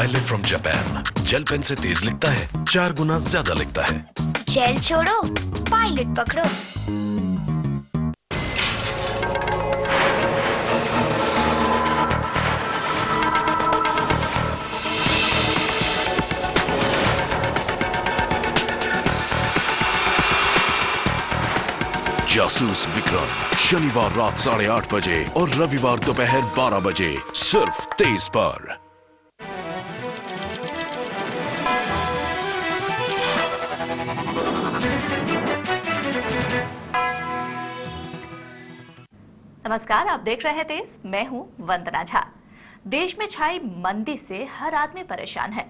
Pilot from Japan. Gel pen से तेज लिखता है, 4 गुना ज्यादा लिखता है। जेल छोड़ो, पायलट पकड़ो। जासूस विक्रम, शनिवार रात 8:30 बजे और रविवार दोपहर 12 बजे सिर्फ तेज पर। नमस्कार, आप देख रहे हैं तेज। मैं हूं वंदना झा। देश में छाई मंदी से हर आदमी परेशान है।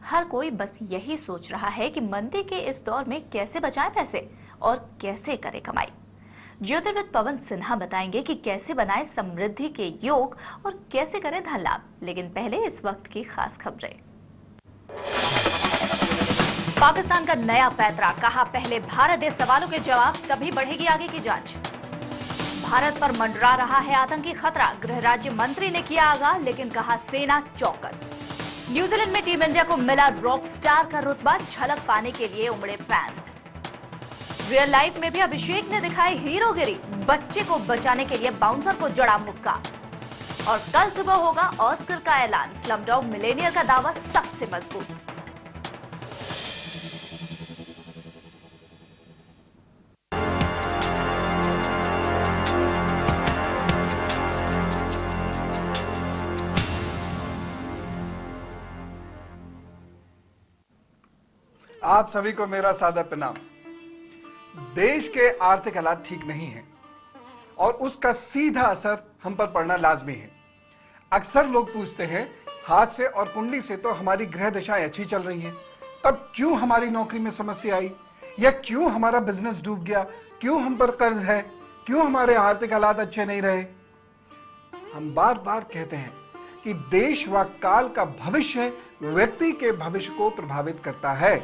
हर कोई बस यही सोच रहा है कि मंदी के इस दौर में कैसे बचाएं पैसे और कैसे करें कमाई। ज्योतिर्विद पवन सिन्हा बताएंगे कि कैसे बनाएं समृद्धि के योग और कैसे करें धन लाभ। लेकिन पहले इस वक्त की खास खबरें। पाकिस्तान का नया पैतरा, कहा पहले भारत दे सवालों के जवाब, तभी बढ़ेगी आगे की जांच। भारत पर मंडरा रहा है आतंकी खतरा, गृह राज्य मंत्री ने किया आगाह, लेकिन कहा सेना चौकस। न्यूजीलैंड में टीम इंडिया को मिला रॉक स्टार का रुतबा, झलक पाने के लिए उमड़े फैंस। रियल लाइफ में भी अभिषेक ने दिखाई हीरोगिरी, बच्चे को बचाने के लिए बाउंसर को जड़ा मुक्का। और कल सुबह होगा ऑस्कर का ऐलान, स्लमडॉग मिलेनियर का दावा सबसे मजबूत। आप सभी को मेरा सादर प्रणाम। देश के आर्थिक हालात ठीक नहीं है और उसका सीधा असर हम पर पड़ना लाजमी है। अक्सर लोग पूछते हैं, हाथ से और कुंडली से तो हमारी ग्रह दशाएं अच्छी चल रही हैं, तब क्यों हमारी नौकरी में समस्या आई, या क्यों हमारा बिजनेस डूब गया, क्यों हम पर कर्ज है, क्यों हमारे आर्थिक हालात अच्छे नहीं रहे। हम बार बार कहते हैं कि देश व काल का भविष्य व्यक्ति के भविष्य को प्रभावित करता है।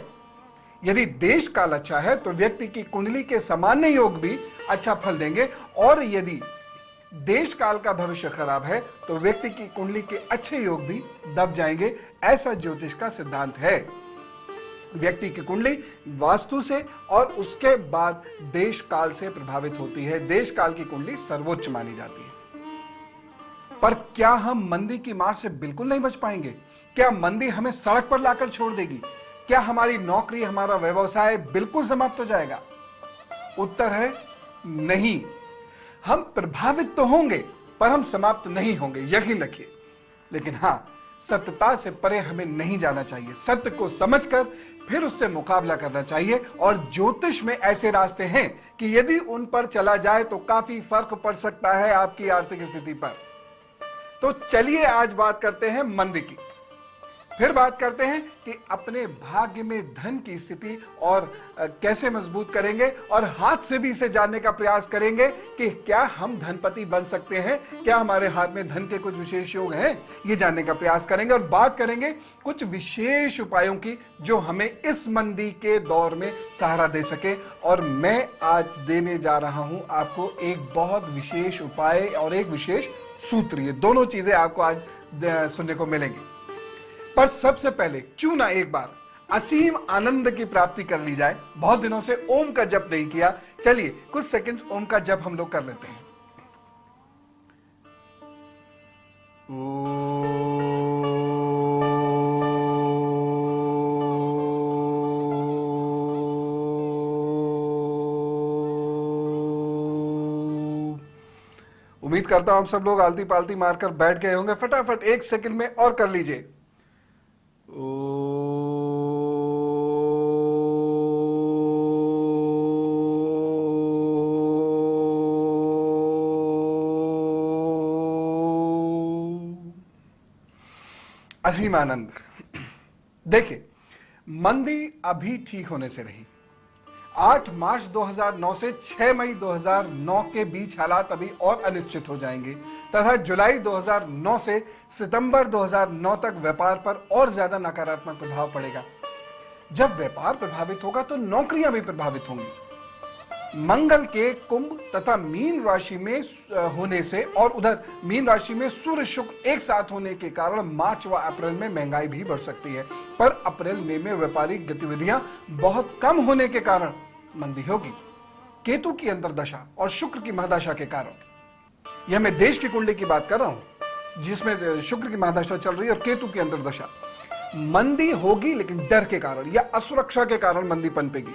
यदि देश काल अच्छा है तो व्यक्ति की कुंडली के सामान्य योग भी अच्छा फल देंगे, और यदि देश काल का भविष्य खराब है तो व्यक्ति की कुंडली के अच्छे योग भी दब जाएंगे। ऐसा ज्योतिष का सिद्धांत है। व्यक्ति की कुंडली वास्तु से और उसके बाद देश काल से प्रभावित होती है। देश काल की कुंडली सर्वोच्च मानी जाती है। पर क्या हम मंदी की मार से बिल्कुल नहीं बच पाएंगे? क्या मंदी हमें सड़क पर लाकर छोड़ देगी? क्या हमारी नौकरी, हमारा व्यवसाय बिल्कुल समाप्त हो जाएगा? उत्तर है नहीं। हम प्रभावित तो होंगे पर हम समाप्त नहीं होंगे, यकीन रखिए। लेकिन हां, सत्यता से परे हमें नहीं जाना चाहिए। सत्य को समझकर फिर उससे मुकाबला करना चाहिए। और ज्योतिष में ऐसे रास्ते हैं कि यदि उन पर चला जाए तो काफी फर्क पड़ सकता है आपकी आर्थिक स्थिति पर। तो चलिए आज बात करते हैं मंदी की। फिर बात करते हैं कि अपने भाग्य में धन की स्थिति और कैसे मजबूत करेंगे, और हाथ से भी इसे जानने का प्रयास करेंगे कि क्या हम धनपति बन सकते हैं, क्या हमारे हाथ में धन के कुछ विशेष योग हैं, ये जानने का प्रयास करेंगे। और बात करेंगे कुछ विशेष उपायों की जो हमें इस मंदी के दौर में सहारा दे सके। और मैं आज देने जा रहा हूं आपको एक बहुत विशेष उपाय और एक विशेष सूत्र। ये दोनों चीजें आपको आज सुनने को मिलेंगी। पर सबसे पहले क्यों ना एक बार असीम आनंद की प्राप्ति कर ली जाए। बहुत दिनों से ओम का जप नहीं किया, चलिए कुछ सेकंड्स ओम का जप हम लोग कर लेते हैं। उम्मीद करता हूं हम सब लोग आलती पालती मारकर बैठ गए होंगे। फटाफट 1 सेकंड में और कर लीजिए। असीम आनंद। देखिए, मंदी अभी ठीक होने से रही। 8 मार्च 2009 से 6 मई 2009 के बीच हालात अभी और अनिश्चित हो जाएंगे, तथा जुलाई 2009 से सितंबर 2009 तक व्यापार पर और ज्यादा नकारात्मक प्रभाव पड़ेगा। जब व्यापार प्रभावित होगा तो नौकरियां भी प्रभावित होंगी। मंगल के कुंभ तथा मीन राशि में होने से और उधर मीन राशि में सूर्य शुक्र एक साथ होने के कारण मार्च व अप्रैल में महंगाई भी बढ़ सकती है। पर अप्रैल मई में व्यापारिक गतिविधियां बहुत कम होने के कारण मंदी होगी। केतु की अंतर्दशा और शुक्र की महादशा के कारण, यह मैं देश की कुंडली की बात कर रहा हूं जिसमें शुक्र की महादशा चल रही है और केतु की अंतर्दशा, मंदी होगी लेकिन डर के कारण या असुरक्षा के कारण मंदी पनपेगी।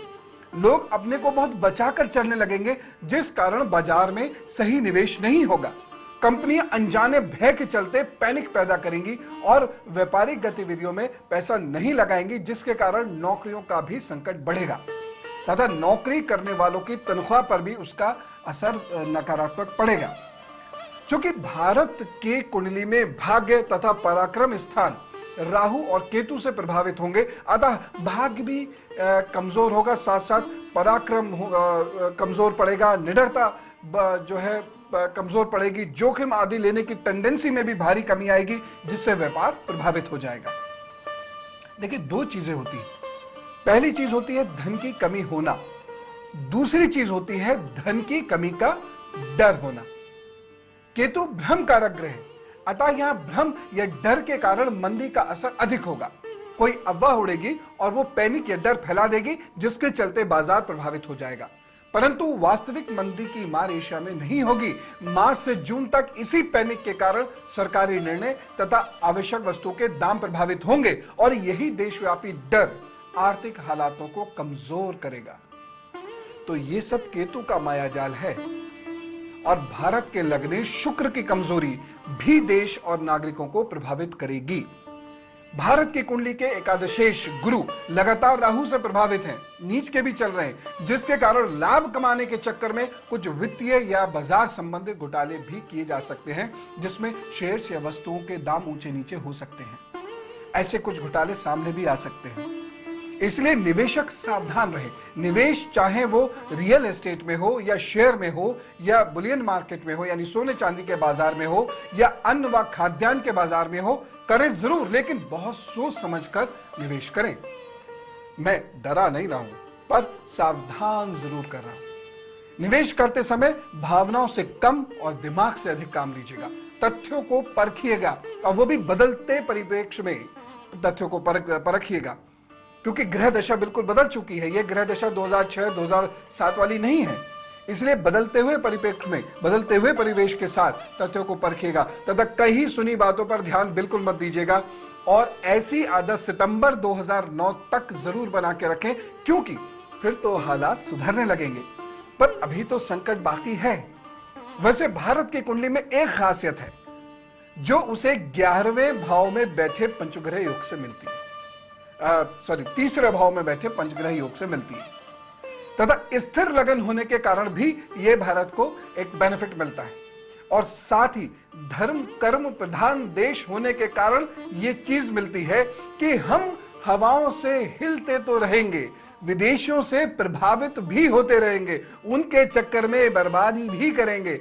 लोग अपने को बहुत बचाकर चलने लगेंगे जिस कारण बाजार में सही निवेश नहीं होगा। कंपनियां अनजाने भय के चलते पैनिक पैदा करेंगी और व्यापारिक गतिविधियों में पैसा नहीं लगाएंगी जिसके कारण नौकरियों का भी संकट बढ़ेगा तथा नौकरी करने वालों की तनख्वाह पर भी उसका असर नकारात्मक पड़ेगा। चूंकि भारत के कुंडली में भाग्य तथा पराक्रम स्थान राहु और केतु से प्रभावित होंगे, अतः भाग्य भी कमजोर होगा, साथ साथ पराक्रम कमजोर पड़ेगा, निडरता जो है कमजोर पड़ेगी, जोखिम आदि लेने की टेंडेंसी में भी भारी कमी आएगी जिससे व्यापार प्रभावित हो जाएगा। देखिए, दो चीजें होती हैं। पहली चीज होती है धन की कमी होना, दूसरी चीज होती है धन की कमी का डर होना। केतु भ्रम कारक ग्रह है, अतः यहां भ्रम या डर के कारण मंदी का असर अधिक होगा। कोई अफवाह उड़ेगी और वो पैनिक या डर फैला देगी जिसके चलते बाजार प्रभावित हो जाएगा। परंतु वास्तविक मंदी की मार एशिया में नहीं होगी। मार्च से जून तक इसी पैनिक के कारण सरकारी निर्णय तथा आवश्यक वस्तुओं के दाम प्रभावित होंगे और यही देशव्यापी डर आर्थिक हालातों को कमजोर करेगा। तो ये सब केतु का मायाजाल है और भारत के लगने शुक्र की कमजोरी भी देश और नागरिकों को प्रभावित करेगी। भारत की कुंडली के एकादशेष गुरु लगातार राहु से प्रभावित हैं, नीच के भी चल रहे हैं, जिसके कारण लाभ कमाने के चक्कर में कुछ वित्तीय या बाजार संबंधित घोटाले भी किए जा सकते हैं जिसमें शेयर्स या वस्तुओं के दाम ऊंचे नीचे हो सकते हैं। ऐसे कुछ घोटाले सामने भी आ सकते हैं, इसलिए निवेशक सावधान रहे। निवेश चाहे वो रियल एस्टेट में हो या शेयर में हो या बुलियन मार्केट में हो यानी सोने चांदी के बाजार में हो या अन्न व खाद्यान्न के बाजार में हो, करें जरूर लेकिन बहुत सोच समझकर निवेश करें। मैं डरा नहीं रहा हूं पर सावधान जरूर कर रहा हूं। निवेश करते समय भावनाओं से कम और दिमाग से अधिक काम लीजिएगा। तथ्यों को परखिएगा और वो भी बदलते परिप्रेक्ष्य में तथ्यों को परखिएगा, क्योंकि ग्रह दशा बिल्कुल बदल चुकी है। यह ग्रह दशा 2006-2007 वाली नहीं है, इसलिए बदलते हुए परिप्रेक्ष्य में बदलते हुए परिवेश के साथ तथ्यों को परखिएगा तथा कहीं सुनी बातों पर ध्यान बिल्कुल मत दीजिएगा। और ऐसी आदत सितंबर 2009 तक जरूर बना के रखें, क्योंकि फिर तो हालात सुधरने लगेंगे, पर अभी तो संकट बाकी है। वैसे भारत की कुंडली में एक खासियत है जो उसे 11वें भाव में बैठे पंचग्रह योग से मिलती है, तीसरे भाव में बैठे पंचग्रह योग से मिलती है तथा स्थिर लगन होने के कारण भी यह भारत को एक बेनिफिट मिलता है। और साथ ही धर्म कर्म प्रधान देश होने के कारण यह चीज मिलती है कि हम हवाओं से हिलते तो रहेंगे, विदेशियों से प्रभावित भी होते रहेंगे, उनके चक्कर में बर्बादी भी करेंगे,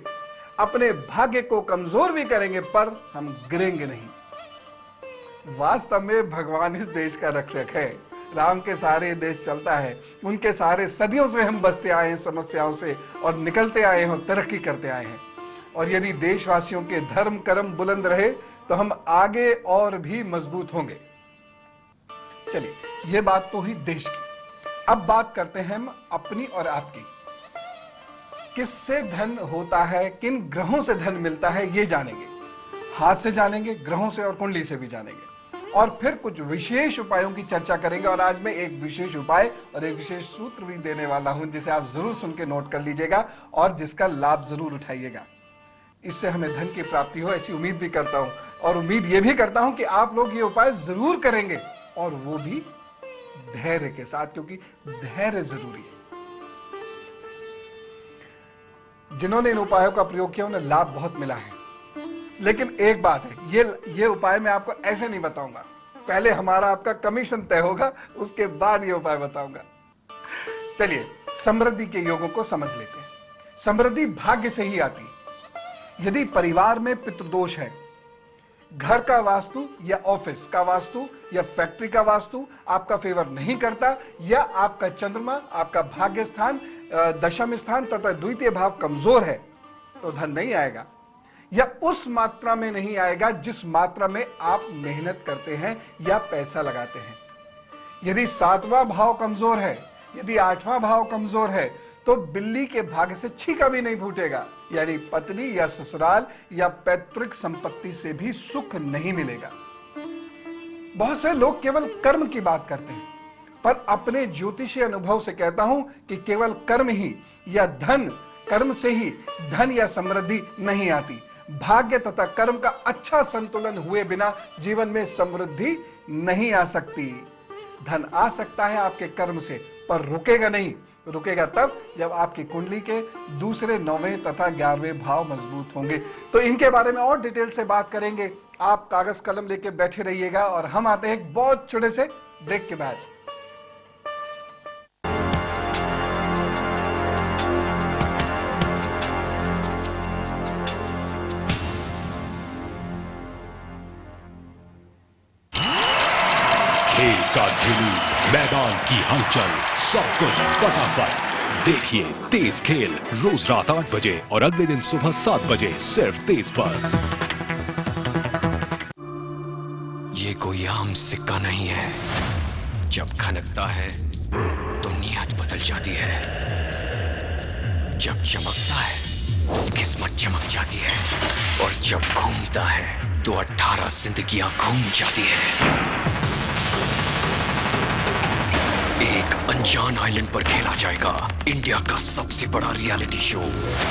अपने भाग्य को कमजोर भी करेंगे, पर हम गिरेंगे नहीं। वास्तव में भगवान इस देश का रक्षक है। राम के सहारे देश चलता है, उनके सहारे सदियों से हम बचते आए हैं समस्याओं से और निकलते आए हैं और तरक्की करते आए हैं। और यदि देशवासियों के धर्म कर्म बुलंद रहे तो हम आगे और भी मजबूत होंगे। चलिए, ये बात तो हुई देश की। अब बात करते हैं हम अपनी और आपकी। किससे धन होता है, किन ग्रहों से धन मिलता है, ये जानेंगे। हाथ से जानेंगे, ग्रहों से और कुंडली से भी जानेंगे और फिर कुछ विशेष उपायों की चर्चा करेंगे। और आज मैं एक विशेष उपाय और एक विशेष सूत्र भी देने वाला हूं जिसे आप जरूर सुन के नोट कर लीजिएगा और जिसका लाभ जरूर उठाइएगा। इससे हमें धन की प्राप्ति हो ऐसी उम्मीद भी करता हूं और उम्मीद यह भी करता हूं कि आप लोग ये उपाय जरूर करेंगे और वो भी धैर्य के साथ, क्योंकि धैर्य जरूरी है। जिन्होंने इन उपायों का प्रयोग किया उन्हें लाभ बहुत मिला है, लेकिन एक बात है, ये उपाय मैं आपको ऐसे नहीं बताऊंगा। पहले हमारा आपका कमीशन तय होगा, उसके बाद ये उपाय बताऊंगा। चलिए, समृद्धि के योगों को समझ लेते हैं। समृद्धि भाग्य से ही आती है। यदि परिवार में पितृदोष है, घर का वास्तु या ऑफिस का वास्तु या फैक्ट्री का वास्तु आपका फेवर नहीं करता, या आपका चंद्रमा, आपका भाग्य स्थान दशम स्थान तथा द्वितीय भाव कमजोर है तो धन नहीं आएगा, या उस मात्रा में नहीं आएगा जिस मात्रा में आप मेहनत करते हैं या पैसा लगाते हैं। यदि 7वां भाव कमजोर है, यदि 8वां भाव कमजोर है, तो बिल्ली के भाग्य से छीका भी नहीं फूटेगा, यानी पत्नी या ससुराल या पैतृक संपत्ति से भी सुख नहीं मिलेगा। बहुत से लोग केवल कर्म की बात करते हैं, पर अपने ज्योतिषीय अनुभव से कहता हूं कि केवल कर्म ही या धन, कर्म से ही धन या समृद्धि नहीं आती। भाग्य तथा कर्म का अच्छा संतुलन हुए बिना जीवन में समृद्धि नहीं आ सकती। धन आ सकता है आपके कर्म से, पर रुकेगा नहीं। रुकेगा तब जब आपकी कुंडली के दूसरे, 9वें तथा 11वें भाव मजबूत होंगे। तो इनके बारे में और डिटेल से बात करेंगे। आप कागज कलम लेके बैठे रहिएगा और हम आते हैं एक बहुत छोटे से ब्रेक के बाद। खेल का जुनून, मैदान की हलचल, सब कुछ फटाफट। देखिए तेज खेल रोज रात 8 बजे और अगले दिन सुबह 7 बजे सिर्फ तेज पर। ये कोई आम सिक्का नहीं है। जब खनकता है तो नीयत बदल जाती है। जब चमकता है किस्मत चमक जाती है, और जब घूमता है तो 18 जिंदगियां घूम जाती है। एक अनजान आइलैंड पर खेला जाएगा इंडिया का सबसे बड़ा रियलिटी शो,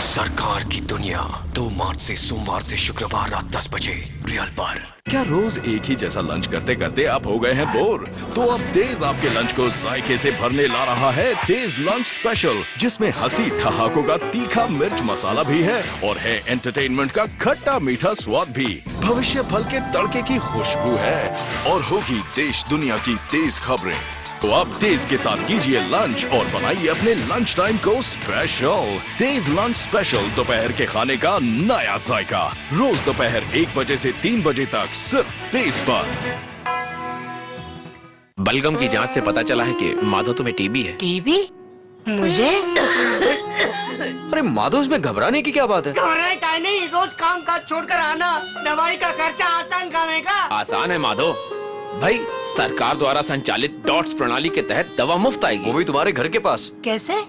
सरकार की दुनिया। 2 मार्च से सोमवार से शुक्रवार रात 10 बजे रियल पर। क्या रोज एक ही जैसा लंच करते करते आप हो गए हैं बोर? तो अब तेज आपके लंच को जायके से भरने ला रहा है तेज लंच स्पेशल, जिसमें हंसी ठहाकों का तीखा मिर्च मसाला भी है और है एंटरटेनमेंट का खट्टा मीठा स्वाद भी। भविष्य फल के तड़के की खुशबू है और होगी देश दुनिया की तेज खबरें। तो अब तेज के साथ कीजिए लंच और बनाइए अपने लंच टाइम को स्पेशल। तेज लंच स्पेशल, दोपहर के खाने का नया जायका। रोज दोपहर 1 बजे से 3 बजे तक सिर्फ तेज पर। बलगम की जांच से पता चला है कि माधव तुम्हें टीबी है। टीबी? मुझे? अरे माधव, इसमें घबराने की क्या बात है? घबराने का नहीं, रोज काम काज छोड़कर आना, दवाई का खर्चा आसान काम है का? आसान है माधव भाई, सरकार द्वारा संचालित डॉट्स प्रणाली के तहत दवा मुफ्त आएगी, वो भी तुम्हारे घर के पास। कैसे?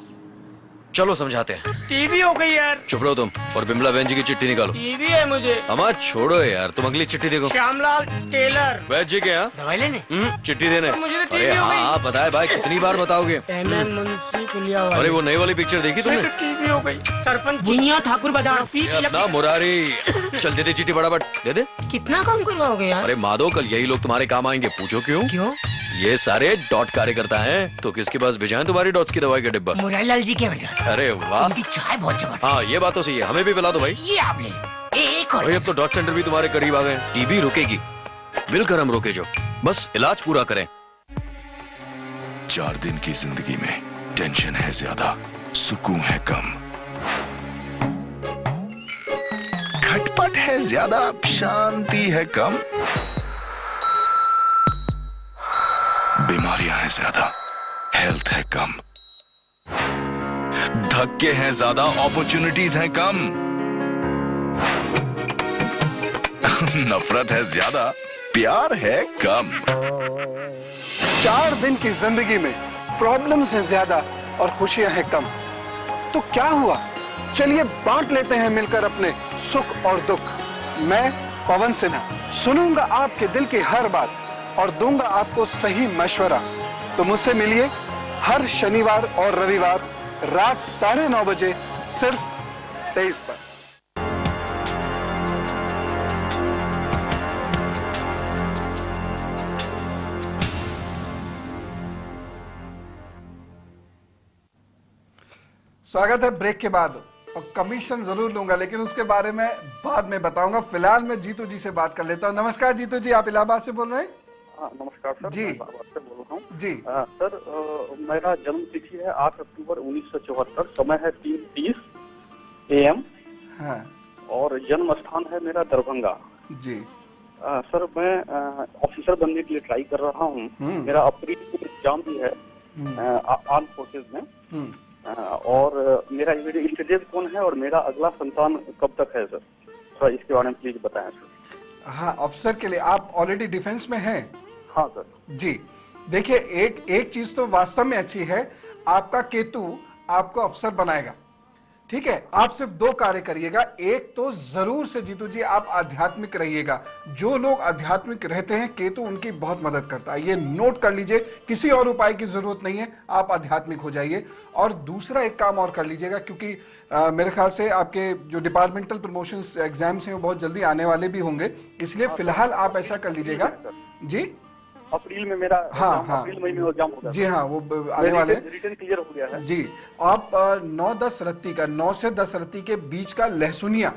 चलो समझाते हैं। टीबी हो गई यार। चुप रहो तुम और बिमला बहन जी की चिट्ठी निकालो। टीबी है मुझे। हमारा छोड़ो यार, तुम अगली चिट्ठी देखो। श्यामलाल टेलर। वैद्य जी के यहाँ दवाई लेने? चिट्ठी देने। मुझे तो अरे टीबी हो गई। हाँ पता है भाई, कितनी बार बताओगे? एमएन मुंशी पुलिया वाली। अरे वो नई वाली पिक्चर देखी तुमने? तो टीबी हो गई। सरपंच भुइयां ठाकुर बाजार अपना मुरारी। चल दे दे चिट्ठी फटाफट दे दे। कितना काम करवाओगे यार? अरे माधव, कल यही लोग तुम्हारे काम आएंगे, पूछो क्यों? क्यों? ये सारे डॉट कार्यकर्ता हैं, तो किसके पास भेजा है तुम्हारी डॉट्स की दवाई का डिब्बा? मुरारीलाल जी के वजह। अरे वाह, उनकी चाय बहुत जबरदस्त। हाँ ये बात तो सही है, हमें भी पिला दो भाई। ये आप ले लो। एक और। भाई अब तो डॉट सेंटर भी तुम्हारे करीब आ गए। टीबी रुकेगी, मिलकर हम रोके जो, बस इलाज पूरा करें। 4 दिन की जिंदगी में टेंशन है ज्यादा, सुकून है कम, खटपट है ज्यादा, शांति है कम, बीमारियां हैं ज्यादा, हेल्थ है कम, धक्के हैं ज्यादा, अपॉर्चुनिटीज हैं कम, नफरत है ज्यादा, प्यार है कम। 4 दिन की जिंदगी में प्रॉब्लम्स है ज्यादा और खुशियां हैं कम। तो क्या हुआ? चलिए बांट लेते हैं मिलकर अपने सुख और दुख। मैं पवन सिन्हा सुनूंगा आपके दिल की हर बात और दूंगा आपको सही मशवरा। तो मुझसे मिलिए हर शनिवार और रविवार रात 9:30 बजे सिर्फ तेज पर। स्वागत है ब्रेक के बाद। और कमीशन जरूर लूंगा, लेकिन उसके बारे में बाद में बताऊंगा। फिलहाल मैं जीतू जी से बात कर लेता हूं। नमस्कार जीतू जी, आप इलाहाबाद से बोल रहे हैं? नमस्कार सर, जी। मैं इलाहाबाद से बोल रहा हूँ जी। सर, मेरा जन्म तिथि है 8 अक्टूबर 1974, समय है 3:30 AM। हाँ। और जन्म स्थान है मेरा दरभंगा। जी। सर, मैं ऑफिसर बनने के लिए ट्राई कर रहा हूँ। मेरा अप्रैल में एग्जाम भी है आर्म फोर्सेज में। और मेरा इंटेलिजेंस कौन है और मेरा अगला संतान कब तक है सर? थोड़ा इसके बारे में प्लीज बताएं सर। हाँ, अफसर के लिए आप ऑलरेडी डिफेंस में हैं? हाँ सर। जी देखिए, एक चीज तो वास्तव में अच्छी है, आपका केतु आपको अफसर बनाएगा। ठीक है, आप सिर्फ दो कार्य करिएगा। एक तो जरूर से जीतू जी आप आध्यात्मिक रहिएगा। जो लोग आध्यात्मिक रहते हैं केतु उनकी बहुत मदद करता है, ये नोट कर लीजिए। किसी और उपाय की जरूरत नहीं है, आप आध्यात्मिक हो जाइए। और दूसरा एक काम और कर लीजिएगा, क्योंकि मेरे ख्याल से आपके जो डिपार्टमेंटल प्रमोशंस एग्जाम्स हैं वो बहुत जल्दी आने वाले भी होंगे, इसलिए फिलहाल आप ऐसा कर लीजिएगा। जी अप्रैल में मेरा अप्रैल मई में एग्जाम होगा जी हाँ, वो आने वाले रिटर्न क्लियर हो गया है जी। आप 9-10 रत्ती का 9 से 10 रत्ती के बीच का लहसुनिया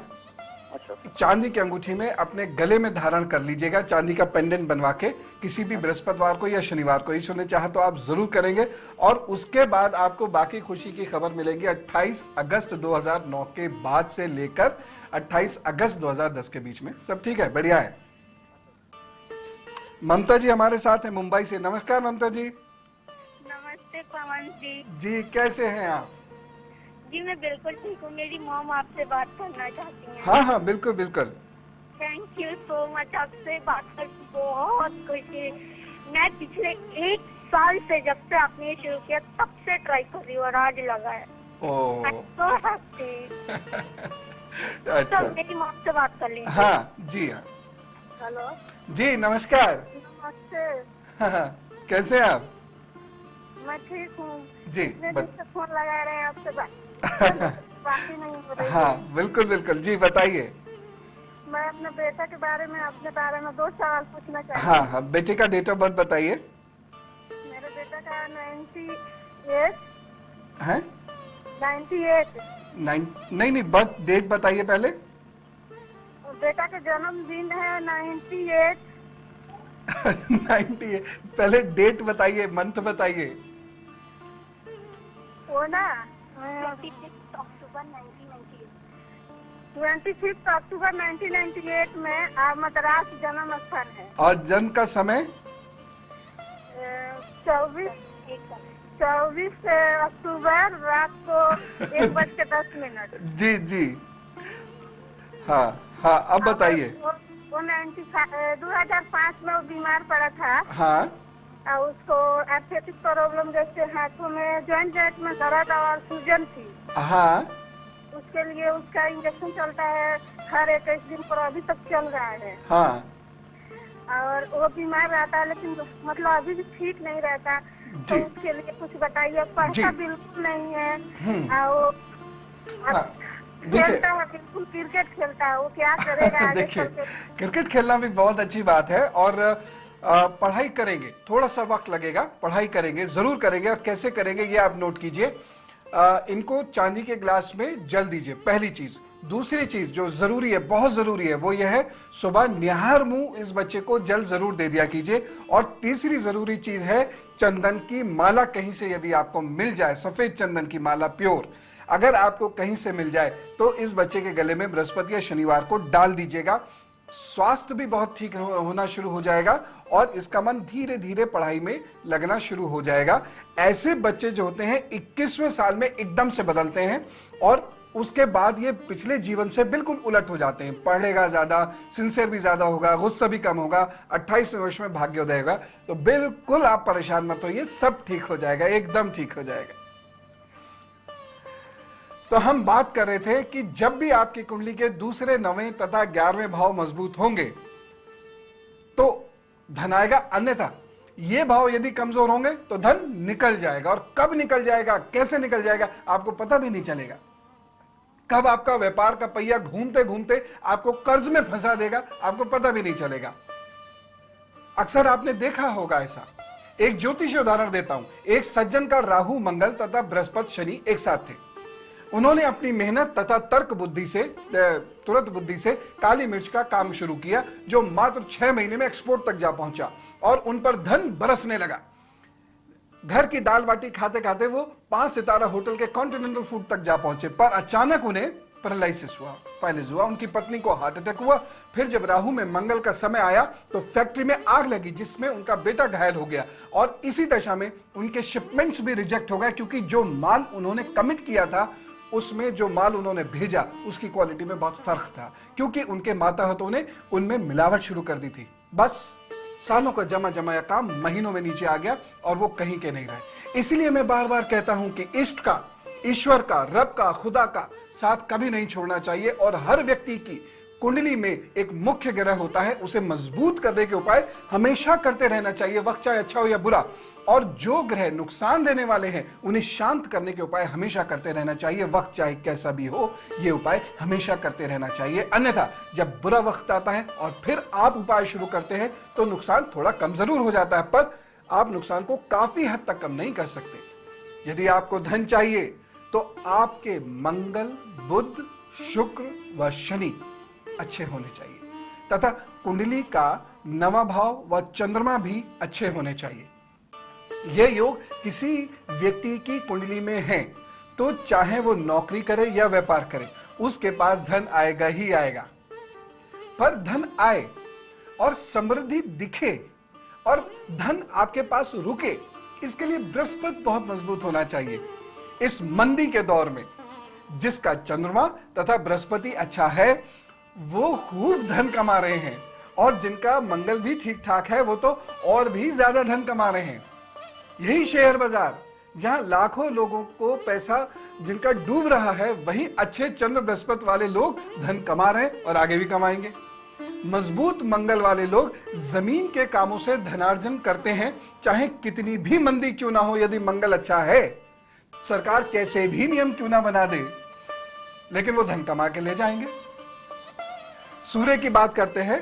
चांदी की अंगूठी में अपने गले में धारण कर लीजिएगा, चांदी का पेंडेंट बनवा के, किसी भी बृहस्पतिवार को या शनिवार को। ईश्वर ने चाहा तो आप जरूर करेंगे। और उसके बाद आपको बाकी खुशी की खबर मिलेगी 28 अगस्त 2009 के बाद से लेकर 28 अगस्त 2010 के बीच में। सब ठीक है, बढ़िया है। ममता जी हमारे साथ है मुंबई से। नमस्कार ममता जी। नमस्ते पवन जी। जी कैसे हैं आप? जी मैं बिल्कुल ठीक हूँ। मेरी मॉम आपसे बात करना चाहती हैं। हाँ हाँ बिल्कुल बिल्कुल। थैंक यू सो मच, आपसे बात करके बहुत खुशी। मैं पिछले 1 साल से, जब से आपने ये शुरू किया तब से ट्राई कर रही हूँ और आज लगा है। तो अच्छा, मेरी मॉम से बात कर लीजिए। हाँ जी हाँ। हेलो जी नमस्कार। नमस्ते। हाँ, कैसे हैं आप? मैं ठीक हूँ जी फोन लगा रहे हैं आपसे बात ही नहीं हो रही। हाँ बिल्कुल बिल्कुल, जी बताइए। मैं अपने बेटा के बारे में, अपने बारे में 2 सवाल पूछना चाहती हूँ। हाँ हाँ, बेटे का डेट ऑफ बर्थ बताइए। मेरे बेटा का 98 है 98। नहीं, बर्थ डेट बताइए पहले। बेटा का जन्मदिन है 98। 98, पहले डेट बताइए, मंथ बताइए। वो ना 26 अक्टूबर 1998 में मद्रास जन्म स्थल है। और जन्म का समय 24 अक्टूबर रात को 1:10। जी जी हाँ हाँ, अब बताइए। वो 2005 में वो बीमार पड़ा था। हाँ, और उसको एथलेटिक प्रॉब्लम, जैसे हाथों में जॉइंट में दर्द और सूजन थी। हाँ, उसके लिए उसका इंजेक्शन चलता है हर 21 दिन पर, अभी तक चल रहा है। हाँ, और वो बीमार रहता है, लेकिन मतलब अभी भी ठीक नहीं रहता। तो उसके लिए कुछ बताइए। पढ़ता बिल्कुल नहीं है और खेलता है, बिल्कुल क्रिकेट खेलता है। वो क्या करेगा? देखिए, क्रिकेट खेलना भी बहुत अच्छी बात है और पढ़ाई करेंगे, थोड़ा सा वक्त लगेगा, पढ़ाई करेंगे, जरूर करेंगे। और कैसे करेंगे ये आप नोट कीजिए। इनको चांदी के ग्लास में जल दीजिए, पहली चीज। दूसरी चीज जो जरूरी है, बहुत जरूरी है, वो यह है सुबह निहार मुंह इस बच्चे को जल जरूर दे दिया कीजिए। और तीसरी जरूरी चीज है चंदन की माला, कहीं से यदि आपको मिल जाए, सफेद चंदन की माला प्योर अगर आपको कहीं से मिल जाए तो इस बच्चे के गले में बृहस्पति या शनिवार को डाल दीजिएगा। स्वास्थ्य भी बहुत ठीक होना शुरू हो जाएगा और इसका मन धीरे धीरे पढ़ाई में लगना शुरू हो जाएगा। ऐसे बच्चे जो होते हैं 21वें साल में एकदम से बदलते हैं और उसके बाद ये पिछले जीवन से बिल्कुल उलट हो जाते हैं। पढ़ेगा ज्यादा, सिंसियर भी ज्यादा होगा, गुस्सा भी कम होगा, 28वें वर्ष में भाग्योदय होगा। तो बिल्कुल आप परेशान मत होइए, सब ठीक हो जाएगा, एकदम ठीक हो जाएगा। तो हम बात कर रहे थे कि जब भी आपकी कुंडली के दूसरे, 9वें तथा 11वें भाव मजबूत होंगे तो धन आएगा, अन्यथा ये भाव यदि कमजोर होंगे तो धन निकल जाएगा। और कब निकल जाएगा, कैसे निकल जाएगा, आपको पता भी नहीं चलेगा। कब आपका व्यापार का पहिया घूमते घूमते आपको कर्ज में फंसा देगा, आपको पता भी नहीं चलेगा। अक्सर आपने देखा होगा ऐसा। एक ज्योतिष उदाहरण देता हूं। एक सज्जन का राहु, मंगल तथा बृहस्पति, शनि एक साथ थे। उन्होंने अपनी मेहनत तथा तर्क बुद्धि से, तुरंत बुद्धि से काली मिर्च का काम शुरू किया, जो मात्र 6 महीने में एक्सपोर्ट तक जा पहुंचा और उन पर धन बरसने लगा। घर की दाल बाटी खाते खाते वो 5 सितारा होटल के कॉन्टिनेंटल फूड तक जा पहुंचे। पर अचानक उन्हें पैरालिसिस हुआ, फाइलिस हुआ, उनकी पत्नी को हार्ट अटैक हुआ। फिर जब राहु में मंगल का समय आया तो फैक्ट्री में आग लगी जिसमें उनका बेटा घायल हो गया, और इसी दशा में उनके शिपमेंट्स भी रिजेक्ट हो गए, क्योंकि जो माल उन्होंने कमिट किया था उसमें जो माल उन्होंने भेजा उसकी क्वालिटी में बहुत फर्क था, क्योंकि उनके माताहतों ने उनमें मिलावट शुरू कर दी थी। बस सालों का जमा जमाया काम महीनों में नीचे आ गया और वो कहीं के नहीं रहे। इसलिए मैं बार बार कहता हूं कि इष्ट का, ईश्वर का, रब का, खुदा का साथ कभी नहीं छोड़ना चाहिए, और हर व्यक्ति की कुंडली में एक मुख्य ग्रह होता है, उसे मजबूत करने के उपाय हमेशा करते रहना चाहिए, वक्त चाहे अच्छा हो या बुरा। और जो ग्रह नुकसान देने वाले हैं उन्हें शांत करने के उपाय हमेशा करते रहना चाहिए, वक्त चाहे कैसा भी हो, ये उपाय हमेशा करते रहना चाहिए। अन्यथा जब बुरा वक्त आता है और फिर आप उपाय शुरू करते हैं तो नुकसान थोड़ा कम जरूर हो जाता है, पर आप नुकसान को काफी हद तक कम नहीं कर सकते। यदि आपको धन चाहिए तो आपके मंगल, बुध, शुक्र व शनि अच्छे होने चाहिए, तथा कुंडली का नवा भाव व चंद्रमा भी अच्छे होने चाहिए। यह योग किसी व्यक्ति की कुंडली में है तो चाहे वो नौकरी करे या व्यापार करे, उसके पास धन आएगा ही आएगा। पर धन आए और समृद्धि दिखे और धन आपके पास रुके, इसके लिए बृहस्पति बहुत मजबूत होना चाहिए। इस मंदी के दौर में जिसका चंद्रमा तथा बृहस्पति अच्छा है वो खूब धन कमा रहे हैं, और जिनका मंगल भी ठीक ठाक है वो तो और भी ज्यादा धन कमा रहे हैं। यही शेयर बाजार जहां लाखों लोगों को पैसा जिनका डूब रहा है, वहीं अच्छे चंद्र बृहस्पति वाले लोग धन कमा रहे हैं और आगे भी कमाएंगे। मजबूत मंगल वाले लोग जमीन के कामों से धनार्जन करते हैं, चाहे कितनी भी मंदी क्यों ना हो। यदि मंगल अच्छा है, सरकार कैसे भी नियम क्यों ना बना दे, लेकिन वो धन कमा के ले जाएंगे। सूर्य की बात करते हैं।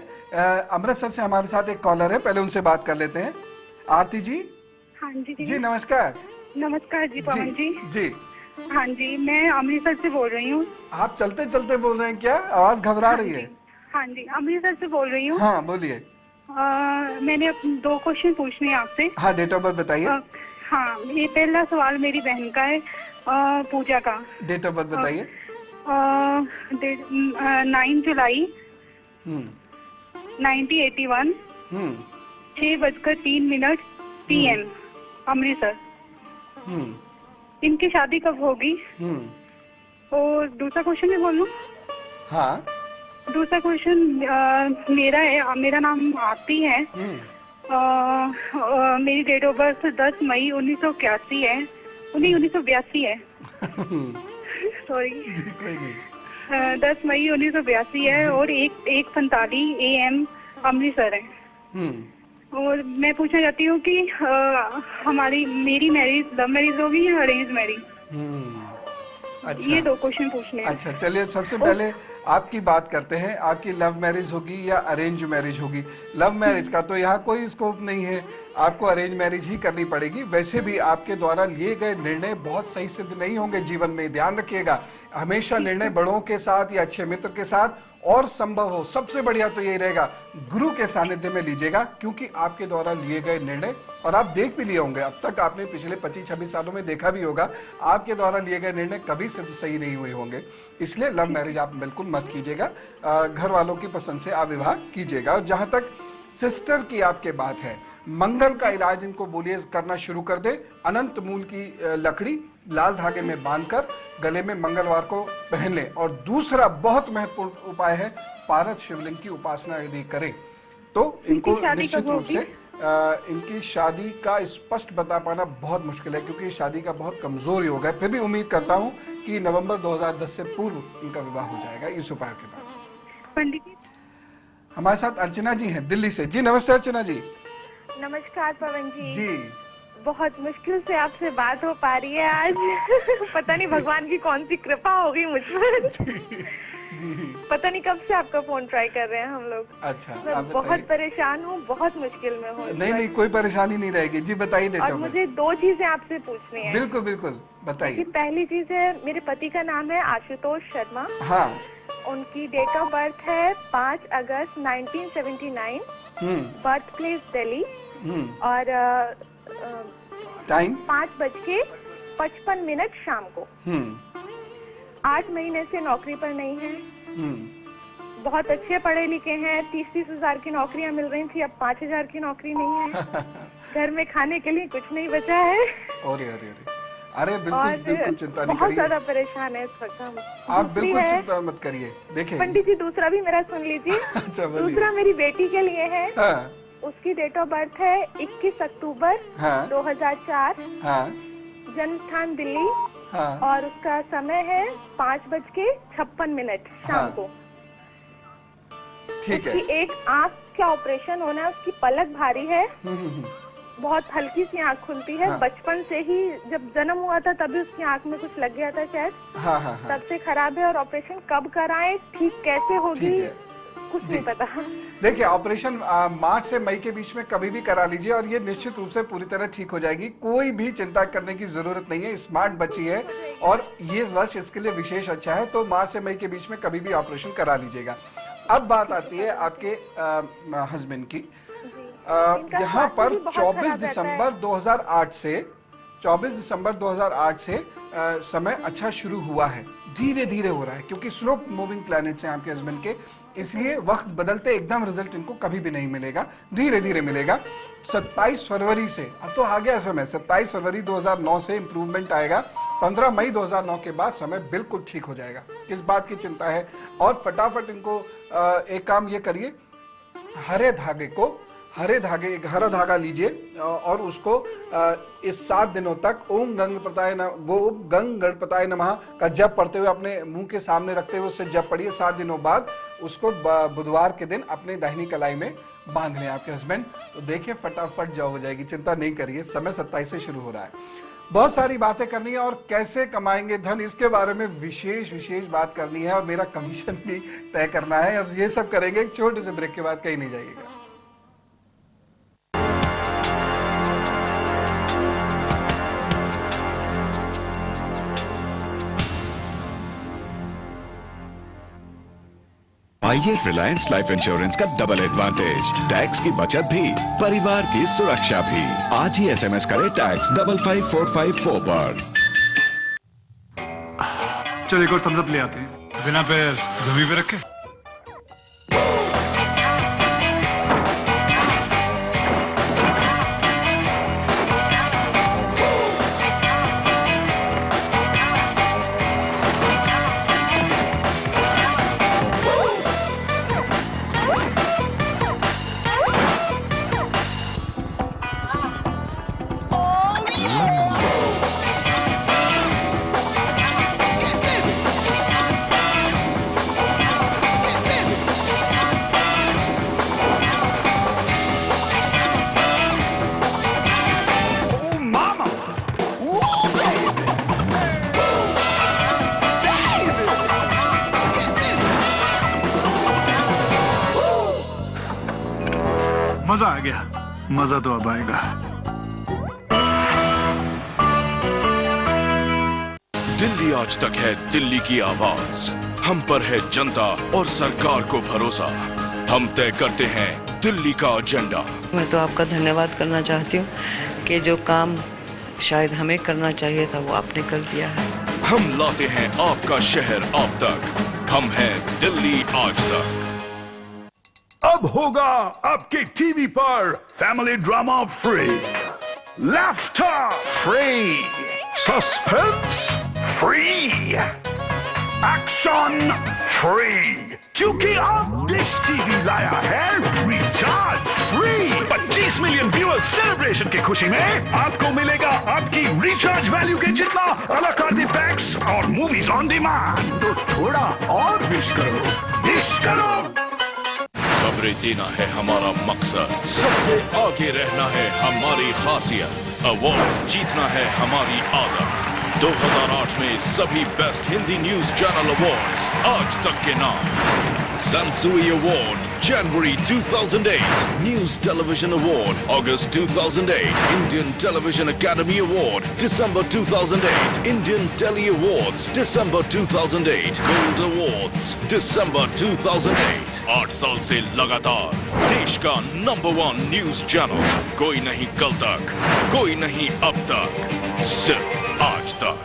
अमृतसर से हमारे साथ एक कॉलर है, पहले उनसे बात कर लेते हैं। आरती जी। हाँ जी जी नमस्कार। नमस्कार जी पवन जी। जी हाँ जी, मैं अमृतसर से बोल रही हूँ। आप चलते चलते बोल रहे हैं क्या? आवाज घबरा रही है। हाँ जी, अमृतसर से बोल रही हूँ। हाँ बोलिए। मैंने 2 क्वेश्चन पूछने हैं आपसे। हाँ, डेट ऑफ बर्थ बताइए। हाँ, ये पहला सवाल मेरी बहन का है, पूजा का। डेट ऑफ बर्थ बताइए। 9 जुलाई 1981, 6:03 PM, अमृतसर। इनकी शादी कब होगी? और दूसरा क्वेश्चन मैं बोलूं? हाँ। दूसरा क्वेश्चन मेरा है, मेरा नाम आरती है। मेरी डेट ऑफ बर्थ 10 मई 1981 है, 1982 है। सॉरी, 10 मई 1982 है और 1:45 AM अमृतसर है। और मैं पूछना चाहती हूँ कि मेरी मैरिज लव मैरिज होगी या अरेंज मैरिज? अच्छा, ये 2 क्वेश्चन पूछने हैं। अच्छा चलिए, सबसे पहले आपकी बात करते हैं। आपकी लव मैरिज होगी या अरेंज मैरिज होगी? लव मैरिज का तो यहाँ कोई स्कोप नहीं है, आपको अरेंज मैरिज ही करनी पड़ेगी। वैसे भी आपके द्वारा लिए गए निर्णय बहुत सही सिद्ध नहीं होंगे जीवन में, ध्यान रखिएगा। हमेशा निर्णय बड़ों के साथ या अच्छे मित्र के साथ, और संभव हो सबसे बढ़िया तो ये रहेगा गुरु के सानिध्य में लीजिएगा, क्योंकि आपके द्वारा लिए गए निर्णय, और आप देख भी लिए होंगे, अब तक आपने पिछले 25-26 सालों में देखा भी होगा, आपके द्वारा लिए गए निर्णय कभी सिद्ध सही नहीं हुए होंगे। इसलिए लव मैरिज आप बिल्कुल मत कीजिएगा, घर वालों की पसंद से आप विवाह कीजिएगा। और जहां तक सिस्टर की आपके बात है, मंगल का इलाज इनको बोलिए करना शुरू कर दे। अनंत मूल की लकड़ी लाल धागे में बांधकर गले में मंगलवार को पहन ले। और दूसरा बहुत महत्वपूर्ण उपाय है, पारद शिवलिंग की उपासना यदि करें तो इनको निश्चित रूप से इनकी शादी का स्पष्ट बता पाना बहुत मुश्किल है, क्योंकि शादी का बहुत कमजोर योग है। फिर भी उम्मीद करता हूं कि नवंबर 2010 से पूर्व इनका विवाह हो जाएगा इस उपाय के बाद। पंडित जी, हमारे साथ अर्चना जी हैं दिल्ली से। जी नमस्ते अर्चना जी। नमस्कार पवन जी। जी बहुत मुश्किल से आपसे बात हो पा रही है आज। पता नहीं भगवान की कौन सी कृपा होगी मुझ पर। पता नहीं कब से आपका फोन ट्राई कर रहे हैं हम लोग। अच्छा, मैं बहुत परेशान हूँ, बहुत मुश्किल में हूँ। नहीं, कोई परेशानी नहीं रहेगी जी, बताइए। और मुझे 2 चीजें आपसे पूछनी है। बिल्कुल बिल्कुल बताइए। पहली चीज है, मेरे पति का नाम है आशुतोष शर्मा। हाँ। उनकी डेट ऑफ बर्थ है 5 अगस्त 1979, बर्थ प्लेस दिल्ली, और टाइम 5:55 शाम को। 8 महीने से नौकरी पर नहीं है। बहुत अच्छे पढ़े लिखे हैं, 30-30 हजार की नौकरियां मिल रही थी, अब 5,000 की नौकरी नहीं है। घर में खाने के लिए कुछ नहीं बचा है। अरे बिल्कुल चिंता नहीं करिए। बहुत ज्यादा परेशान है इस वक्त हम। आप बिल्कुल चिंता मत करिए। देखिए पंडित जी, दूसरा भी मेरा सुन लीजिए। दूसरा मेरी बेटी के लिए है। हाँ। उसकी डेट ऑफ बर्थ है 21 अक्टूबर 2004। जन्म स्थान दिल्ली। और उसका समय है 5:56 शाम को। ठीक है। उसकी एक आँख का ऑपरेशन होना है, उसकी पलक भारी है, बहुत हल्की सी आँख खुलती है। बचपन से ही जब जन्म हुआ था तभी उसकी आँख में कुछ लग गया था शायद। तब से खराब है और ऑपरेशन कब कराएं, ठीक कैसे होगी कुछ नहीं पता। देखिए, ऑपरेशन मार्च से मई के बीच में कभी भी करा लीजिए और ये निश्चित रूप से पूरी तरह ठीक हो जाएगी। कोई भी चिंता करने की जरूरत नहीं है। स्मार्ट बच्ची है और ये वर्ष इसके लिए विशेष अच्छा है, तो मार्च से मई के बीच में कभी भी ऑपरेशन करा लीजिएगा। अब बात आती है आपके हस्बैंड की। यहाँ पर 24 दिसंबर 2008 से समय अच्छा शुरू हुआ है। धीरे धीरे हो रहा है क्योंकि स्लो मूविंग प्लैनेट्स हैं आपके हस्बैंड के, इसलिए वक्त बदलते एकदम रिजल्ट इनको कभी भी नहीं मिलेगा, धीरे धीरे मिलेगा। 27 फरवरी से, अब तो आ गया समय, 27 फरवरी 2009 से इम्प्रूवमेंट आएगा। 15 मई 2009 के बाद समय बिल्कुल ठीक हो जाएगा, इस बात की चिंता है। और फटाफट इनको एक काम ये करिए, हरे धागा लीजिए और उसको इस 7 दिनों तक ओम गंग गणपताय नमः का जप पढ़ते हुए अपने मुंह के सामने रखते हुए उससे जप पढ़िए। 7 दिनों बाद उसको बुधवार के दिन अपने दाहिनी कलाई में बांध लें आपके हस्बैंड, तो देखिए फटाफट जॉब हो जाएगी। चिंता नहीं करिए, समय 27 से शुरू हो रहा है। बहुत सारी बातें करनी है और कैसे कमाएंगे धन, इसके बारे में विशेष बात करनी है और मेरा कमीशन भी तय करना है। और ये सब करेंगे एक छोटे से ब्रेक के बाद, कहीं नहीं जाइएगा। आइए रिलायंस लाइफ इंश्योरेंस का डबल एडवांटेज, टैक्स की बचत भी, परिवार की सुरक्षा भी। आज ही SMS करें टैक्स 55454 पर। चलो एक और थम्स अप ले आते हैं, बिना पैर जमीन पे रखे। मजा आ गया, मजा तो अब आएगा। दिल्ली आज तक है दिल्ली की आवाज, हम पर है जनता और सरकार को भरोसा। हम तय करते हैं दिल्ली का एजेंडा। मैं तो आपका धन्यवाद करना चाहती हूँ कि जो काम शायद हमें करना चाहिए था वो आपने कर दिया है। हम लाते हैं आपका शहर आप तक, हम हैं दिल्ली आज तक। अब होगा आपके टीवी पर family drama free, laughter free, suspense free, action free, क्योंकि अब डिश टीवी लाया है recharge free. 25 million viewers celebration की खुशी में आपको मिलेगा आपकी रिचार्ज वैल्यू के जितना अला कार्ड पैक्स और मूवीज ऑन डिमांड। तो थोड़ा और विश करो। खबरें देना है हमारा मकसद, सबसे आगे रहना है हमारी खासियत, अवार्ड्स जीतना है हमारी आदत। 2008 में सभी best Hindi news channel awards आज तक के नाम: Sansui Award, January 2008. News Television Award, August 2008. Indian Television Academy Award, December 2008. Indian Telly Awards, December 2008. Gold Awards, December 2008. 8 साल से लगातार देश का #1 न्यूज चैनल। कोई नहीं कल तक, कोई नहीं अब तक, सिर्फ आज तक।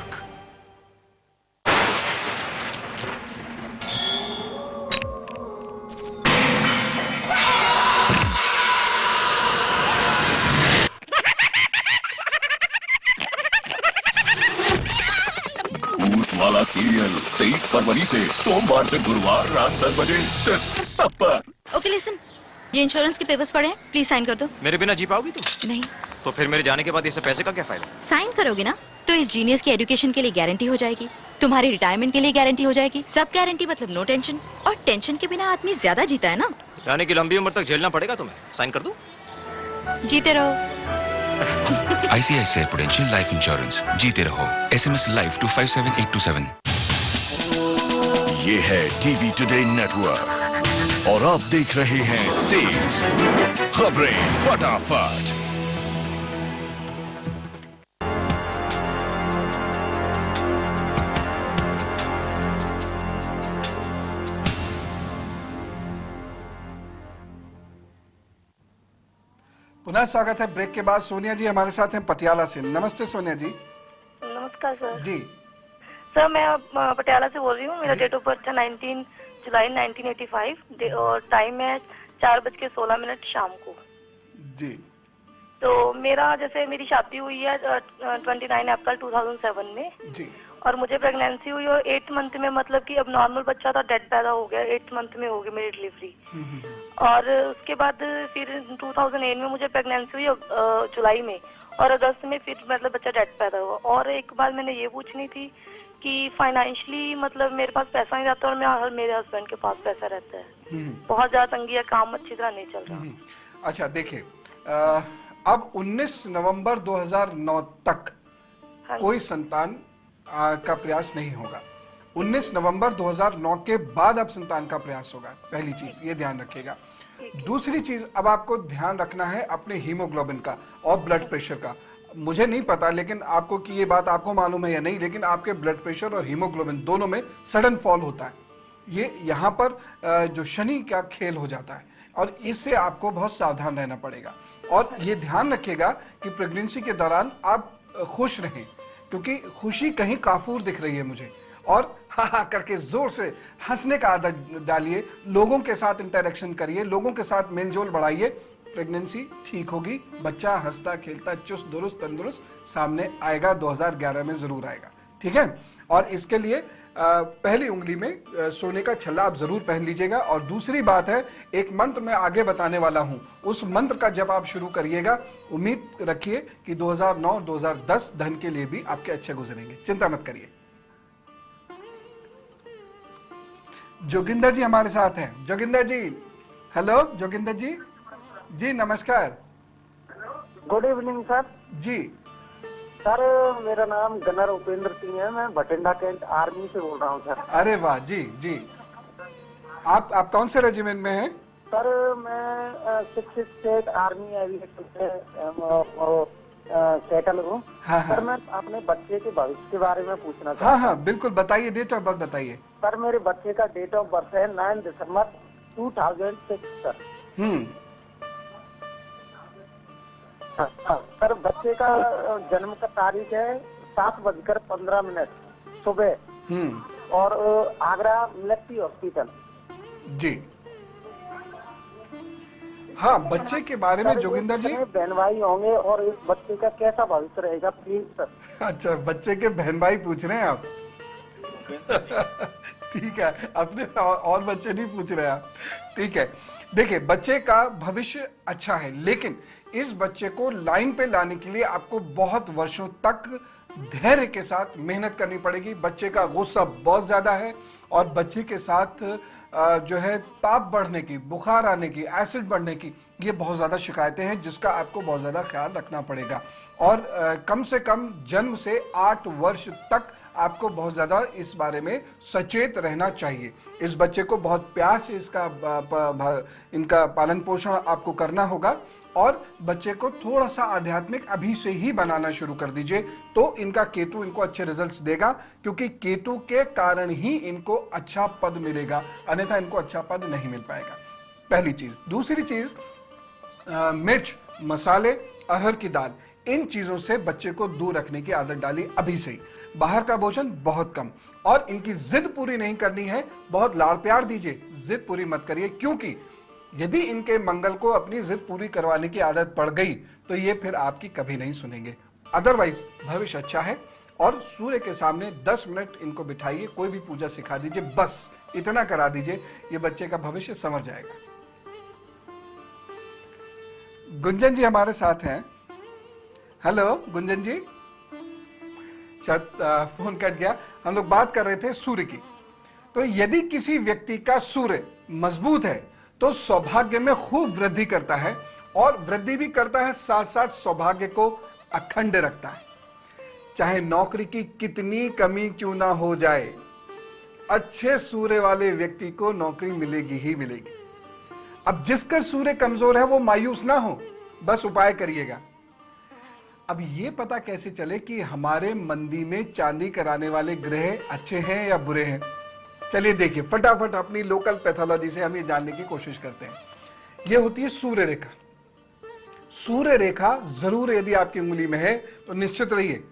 सीरियल 23 फरवरी से सोमवार से गुरुवार रात 10 बजे सिर्फ सब पर। ओके लिसन, ये इंश्योरेंस के पेपर्स पड़े हैं, प्लीज साइन कर दो। मेरे बिना जी पाओगी तुम? नहीं। तो फिर मेरे जाने के बाद ये सब पैसे का क्या फायदा? साइन करोगे ना तो इस जीनियस की एजुकेशन के लिए गारंटी हो जाएगी, तुम्हारी रिटायरमेंट के लिए गारंटी हो जाएगी, सब गारंटी मतलब नो टेंशन। और टेंशन के बिना आदमी ज्यादा जीता है ना। यानी कि लंबी उम्र तक झेलना पड़ेगा तुम्हें। साइन कर दूं? जीते रहो। ICICI Prudential Life Insurance, जीते रहो। SMS Life to 57827। ये है टीवी टुडे नेटवर्क और आप देख रहे हैं तेज खबरें फटाफट। पुनः स्वागत है ब्रेक के बाद। सोनिया जी हमारे साथ हैं पटियाला से। नमस्ते सोनिया जी। नमस्कार सर। जी सर, मैं पटियाला से बोल रही हूँ। मेरा डेट ऑफ बर्थ है 19 जुलाई 1985 और टाइम है 4:16 शाम को। जी। तो मेरा जैसे मेरी शादी हुई है 29 अप्रैल 2007 में जी। और मुझे प्रेगनेंसी हुई और 8th मंथ में मतलब कि अब नॉर्मल बच्चा था, डेड पैदा हो गया। 8th मंथ में हो गई मेरी डिलीवरी। और उसके बाद फिर 2008 में मुझे प्रेगनेंसी हुई जुलाई में और अगस्त में फिर मतलब बच्चा डेड पैदा हुआ। और एक बात मैंने ये पूछनी थी कि फाइनेंशियली मतलब मेरे पास पैसा नहीं रहता और मेरे हस्बैंड के पास पैसा रहता है। बहुत ज्यादा तंगी है, काम अच्छी तरह नहीं चल रहा। अच्छा देखिए, अब 19 नवंबर 2009 तक कोई संतान का प्रयास नहीं होगा। 19 नवंबर 2009 के बाद अब संतान का प्रयास होगा। पहली चीज ये ध्यान रखिएगा। दूसरी चीज अब आपको ध्यान रखना है अपने हीमोग्लोबिन का और ब्लड प्रेशर का। मुझे नहीं पता लेकिन आपको कि ये बात आपको मालूम है या नहीं, लेकिन आपके ब्लड प्रेशर और हीमोग्लोबिन दोनों में सडन फॉल होता है। ये यहाँ पर जो शनि का खेल हो जाता है और इससे आपको बहुत सावधान रहना पड़ेगा। और ये ध्यान रखिएगा कि प्रेगनेंसी के दौरान आप खुश रहें, क्योंकि खुशी कहीं काफूर दिख रही है मुझे। और हा हा करके जोर से हंसने का आदत डालिए, लोगों के साथ इंटरेक्शन करिए, लोगों के साथ मेलजोल बढ़ाइए। प्रेगनेंसी ठीक होगी, बच्चा हंसता खेलता चुस्त दुरुस्त तंदुरुस्त सामने आएगा। 2011 में जरूर आएगा, ठीक है। और इसके लिए पहली उंगली में सोने का छल्ला आप जरूर पहन लीजिएगा। और दूसरी बात है, एक मंत्र मैं आगे बताने वाला हूं, उस मंत्र का जब आप शुरू करिएगा, उम्मीद रखिए कि 2009 और 2010 धन के लिए भी आपके अच्छे गुजरेंगे। चिंता मत करिए। जोगिंदर जी हमारे साथ हैं। जोगिंदर जी, हेलो जोगिंदर जी। जी नमस्कार। Good evening sir. जी सर, मेरा नाम गनर उपेंद्र सिंह है, मैं भटिंडा कैंट आर्मी से बोल रहा हूँ सर। अरे वाह, जी जी। आप कौन से रेजिमेंट में हैं? सर मैं 6th स्टेट आर्मी एविएशन से सेटल हूँ। हाँ, सर मैं अपने बच्चे के भविष्य के बारे में पूछना था। हाँ हाँ बिल्कुल, बताइए, डेट ऑफ बर्थ बताइए। सर मेरे बच्चे का डेट ऑफ बर्थ है 9 दिसंबर 2006 सर। सर बच्चे का जन्म का तारीख है 7:15 सुबह और आगरा मिलिट्री हॉस्पिटल। जी हाँ, बच्चे के बारे में जोगिंदर जी बहन भाई होंगे और इस बच्चे का कैसा भविष्य रहेगा प्लीज सर। अच्छा, बच्चे के बहन भाई पूछ रहे हैं आप? ठीक है, अपने और बच्चे नहीं पूछ रहे आप, ठीक है। देखिए, बच्चे का भविष्य अच्छा है, लेकिन इस बच्चे को लाइन पे लाने के लिए आपको बहुत वर्षों तक धैर्य के साथ मेहनत करनी पड़ेगी। बच्चे का गुस्सा बहुत ज्यादा है और बच्चे के साथ जो है ताप बढ़ने की, बुखार आने की, एसिड बढ़ने की, ये बहुत ज्यादा शिकायतें हैं, जिसका आपको बहुत ज्यादा ख्याल रखना पड़ेगा। और कम से कम जन्म से 8 वर्ष तक आपको बहुत ज्यादा इस बारे में सचेत रहना चाहिए। इस बच्चे को बहुत प्यार से इनका पालन पोषण आपको करना होगा और बच्चे को थोड़ा सा आध्यात्मिक अभी से ही बनाना शुरू कर दीजिए, तो इनका केतु इनको अच्छे रिजल्ट्स देगा, क्योंकि केतु के कारण ही इनको अच्छा पद मिलेगा, अन्यथा इनको अच्छा पद नहीं मिल पाएगा। पहली चीज। दूसरी चीज, मिर्च, मसाले, अरहर की दाल, इन चीजों से बच्चे को दूर रखने की आदत डाली अभी से ही। बाहर का भोजन बहुत कम, और इनकी जिद पूरी नहीं करनी है, बहुत लाड़ प्यार दीजिए, जिद पूरी मत करिए, क्योंकि यदि इनके मंगल को अपनी जिद पूरी करवाने की आदत पड़ गई तो ये फिर आपकी कभी नहीं सुनेंगे। अदरवाइज भविष्य अच्छा है। और सूर्य के सामने 10 मिनट इनको बिठाइए, कोई भी पूजा सिखा दीजिए, बस इतना करा दीजिए, ये बच्चे का भविष्य संवर जाएगा। गुंजन जी हमारे साथ हैं। हेलो गुंजन जी, शायद फोन कट गया। हम लोग बात कर रहे थे सूर्य की। तो यदि किसी व्यक्ति का सूर्य मजबूत है तो सौभाग्य में खूब वृद्धि करता है, और वृद्धि भी करता है, साथ साथ सौभाग्य को अखंड रखता है। चाहे नौकरी की कितनी कमी क्यों ना हो जाए, अच्छे सूर्य वाले व्यक्ति को नौकरी मिलेगी ही मिलेगी। अब जिसका सूर्य कमजोर है वो मायूस ना हो, बस उपाय करिएगा। अब ये पता कैसे चले कि हमारे मंदी में चांदी कराने वाले ग्रह अच्छे हैं या बुरे हैं? चलिए देखिए, फटाफट अपनी लोकल पैथोलॉजी से हम ये जानने की कोशिश करते हैं। ये होती है सूर्य रेखा। सूर्य रेखा जरूर यदि आपकी उंगली में है तो निश्चित रहिए,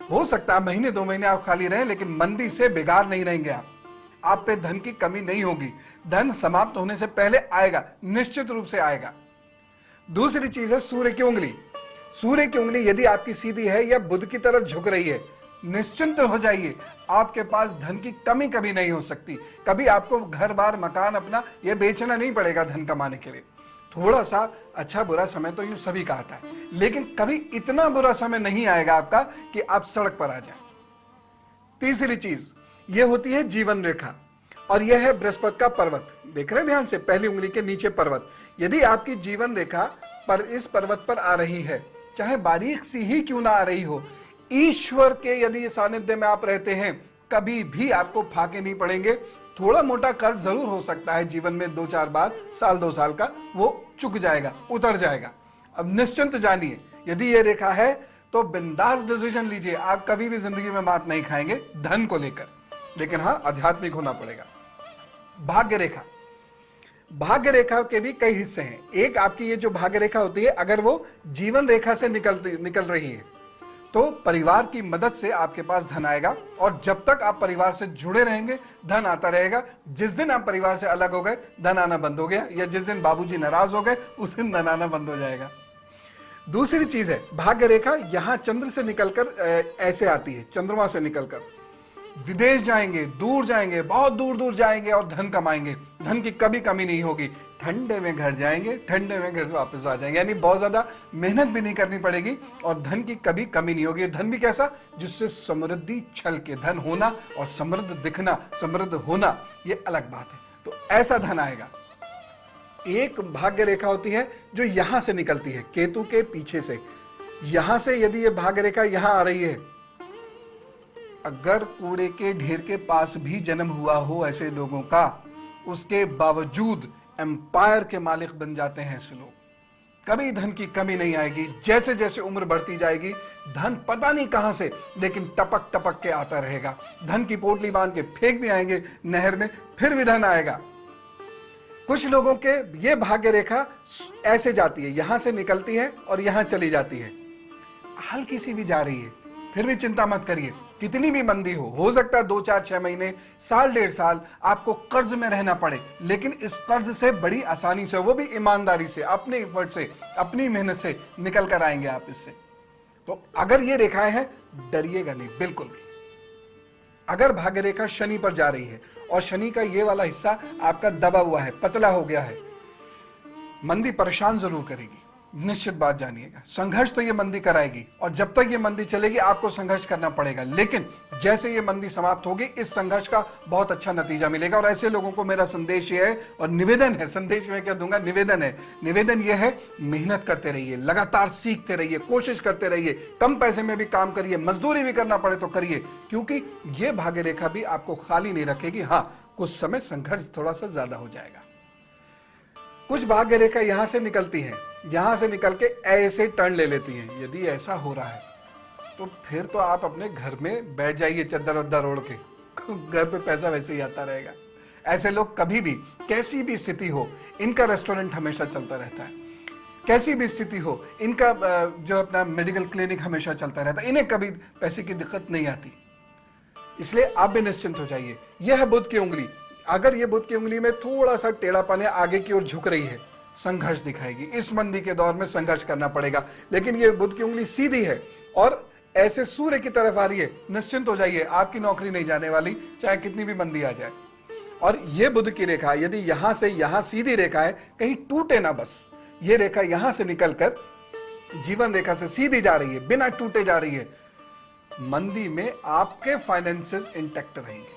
हो सकता है महीने 2 महीने आप खाली रहें, लेकिन मंदी से बेगार नहीं रहेंगे आप पे धन की कमी नहीं होगी। धन समाप्त होने से पहले आएगा, निश्चित रूप से आएगा। दूसरी चीज है सूर्य की उंगली। सूर्य की उंगली यदि आपकी सीधी है या बुध की तरफ झुक रही है, निश्चिंत हो जाइए, आपके पास धन की कमी कभी नहीं हो सकती। कभी आपको घर बार मकान अपना ये बेचना नहीं पड़ेगा धन कमाने के लिए। थोड़ा सा अच्छा बुरा समय तो यूं सभी का आता है, लेकिन कभी इतना बुरा समय नहीं आएगा आपका कि आप सड़क पर आ जाएं। तीसरी चीज ये होती है जीवन रेखा, और यह है बृहस्पति का पर्वत। देख रहे हैं ध्यान से, पहली उंगली के नीचे पर्वत। यदि आपकी जीवन रेखा पर इस पर्वत पर आ रही है, चाहे बारीक सी ही क्यों ना आ रही हो, ईश्वर के यदि सानिध्य में आप रहते हैं, कभी भी आपको फाके नहीं पड़ेंगे। थोड़ा मोटा कर्ज जरूर हो सकता है जीवन में 2-4 बार, साल 2 साल का, वो चुक जाएगा, उतर जाएगा। अब निश्चिंत जानिए, यदि ये रेखा है तो बिंदास डिसीजन लीजिए, आप कभी भी जिंदगी में मात नहीं खाएंगे धन को लेकर। लेकिन हाँ, आध्यात्मिक होना पड़ेगा। भाग्य रेखा। भाग्य रेखा के भी कई हिस्से हैं। एक आपकी ये जो भाग्य रेखा होती है, अगर वो जीवन रेखा से निकल रही है तो परिवार की मदद से आपके पास धन आएगा, और जब तक आप परिवार से जुड़े रहेंगे धन आता रहेगा। जिस दिन आप परिवार से अलग हो गए, धन आना बंद हो गया, या जिस दिन बाबूजी नाराज हो गए उस दिन धन आना बंद हो जाएगा। दूसरी चीज है भाग्य रेखा, यहां चंद्र से निकलकर ऐसे आती है, चंद्रमा से निकलकर विदेश जाएंगे, दूर जाएंगे, बहुत दूर दूर जाएंगे और धन कमाएंगे। धन की कभी कमी नहीं होगी। ठंडे में घर जाएंगे, ठंडे में घर से वापस आ जाएंगे, यानी बहुत ज्यादा मेहनत भी नहीं करनी पड़ेगी और धन की कभी कमी नहीं होगी। धन भी कैसा? जिससे समृद्धि छल के धन होना और समृद्ध दिखना, समृद्ध होना, ये अलग बात है। तो ऐसा धन आएगा। एक भाग्य रेखा होती है जो यहां से निकलती है, केतु के पीछे से। यहां से यदि ये भाग्य रेखा यहां आ रही है, अगर कूड़े के ढेर के पास भी जन्म हुआ हो ऐसे लोगों का, उसके बावजूद एम्पायर के मालिक बन जाते हैं ऐसे लोग। कभी धन की कमी नहीं आएगी। जैसे जैसे उम्र बढ़ती जाएगी, धन पता नहीं कहां से, लेकिन टपक टपक के आता रहेगा। धन की पोटली बांध के फेंक भी आएंगे नहर में, फिर भी धन आएगा। कुछ लोगों के ये भाग्य रेखा ऐसे जाती है, यहां से निकलती है और यहां चली जाती है, हल्की सी भी जा रही है, फिर भी चिंता मत करिए। कितनी भी मंदी हो सकता है 2, 4, 6 महीने, साल, 1.5 साल आपको कर्ज में रहना पड़े, लेकिन इस कर्ज से बड़ी आसानी से, वो भी ईमानदारी से, अपने एफर्ट से, अपनी मेहनत से निकल कर आएंगे आप इससे। तो अगर ये रेखाएं हैं, डरिएगा नहीं बिल्कुल भी। अगर भाग्य रेखा शनि पर जा रही है और शनि का ये वाला हिस्सा आपका दबा हुआ है, पतला हो गया है, मंदी परेशान जरूर करेगी, निश्चित बात जानिएगा। संघर्ष तो ये मंदी कराएगी, और जब तक ये मंदी चलेगी आपको संघर्ष करना पड़ेगा, लेकिन जैसे ये मंदी समाप्त होगी, इस संघर्ष का बहुत अच्छा नतीजा मिलेगा। और ऐसे लोगों को मेरा संदेश ये है, और निवेदन है, संदेश में क्या दूंगा, निवेदन है। निवेदन ये है, मेहनत करते रहिए, लगातार सीखते रहिए, कोशिश करते रहिए, कम पैसे में भी काम करिए, मजदूरी भी करना पड़े तो करिए, क्योंकि ये भाग्य रेखा भी आपको खाली नहीं रखेगी। हाँ, कुछ समय संघर्ष थोड़ा सा ज्यादा हो जाएगा। कुछ भाग्य रेखा यहां से निकलती है, यहां से निकल के ऐसे टर्न ले लेती हैं। यदि ऐसा हो रहा है तो फिर तो आप अपने घर में बैठ जाइए चद्दर वद्दर ओढ़ के, घर पे पैसा वैसे ही आता रहेगा। ऐसे लोग कभी भी, कैसी भी स्थिति हो, इनका रेस्टोरेंट हमेशा चलता रहता है। कैसी भी स्थिति हो, इनका जो अपना मेडिकल क्लिनिक हमेशा चलता रहता है, इन्हें कभी पैसे की दिक्कत नहीं आती। इसलिए आप भी निश्चिंत हो जाइए। यह है बुध की उंगली। अगर ये बुध की उंगली में थोड़ा सा टेढ़ापन है, आगे की ओर झुक रही है, संघर्ष दिखाएगी। इस मंदी के दौर में संघर्ष करना पड़ेगा। लेकिन ये बुध की उंगली सीधी है और ऐसे सूर्य की तरफ आ रही है, निश्चिंत हो जाइए, आपकी नौकरी नहीं जाने वाली, चाहे कितनी भी मंदी आ जाए। और ये बुध की रेखा यदि यहां से यहां सीधी रेखा है, कहीं टूटे ना बस, ये रेखा यहां से निकलकर जीवन रेखा से सीधी जा रही है, बिना टूटे जा रही है। मंदी में आपके फाइनेंसेस इंटैक्ट रहेंगे।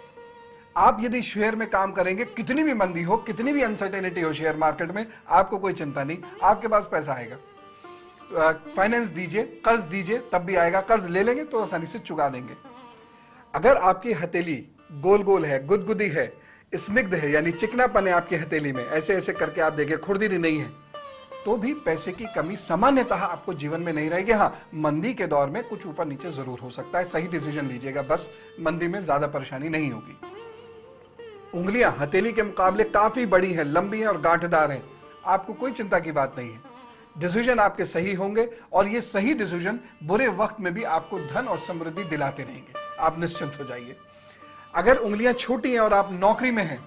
आप यदि शेयर में काम करेंगे, कितनी भी मंदी हो, कितनी भी अनसर्टेनिटी हो शेयर मार्केट में, आपको कोई चिंता नहीं, आपके पास पैसा आएगा। फाइनेंस दीजिए, कर्ज दीजिए, तब भी आएगा। कर्ज ले लेंगे तो आसानी से चुका देंगे। अगर आपकी हथेली गोल गोल है, गुदगुदी है, स्निग्ध है, यानी चिकनापन है आपकी हथेली में, ऐसे ऐसे करके आप देखिए खुरदरी नहीं है, तो भी पैसे की कमी सामान्यतः आपको जीवन में नहीं रहेगी। हाँ, मंदी के दौर में कुछ ऊपर नीचे जरूर हो सकता है, सही डिसीजन लीजिएगा, बस मंदी में ज्यादा परेशानी नहीं होगी। उंगलियां हथेली के मुकाबले काफी बड़ी हैं, लंबी हैं और गांठदार हैं, आपको कोई चिंता की बात नहीं है। डिसीजन आपके सही होंगे और ये सही डिसीजन बुरे वक्त में भी आपको धन और समृद्धि दिलाते रहेंगे, आप निश्चिंत हो जाइए। अगर उंगलियां छोटी हैं और आप नौकरी में हैं,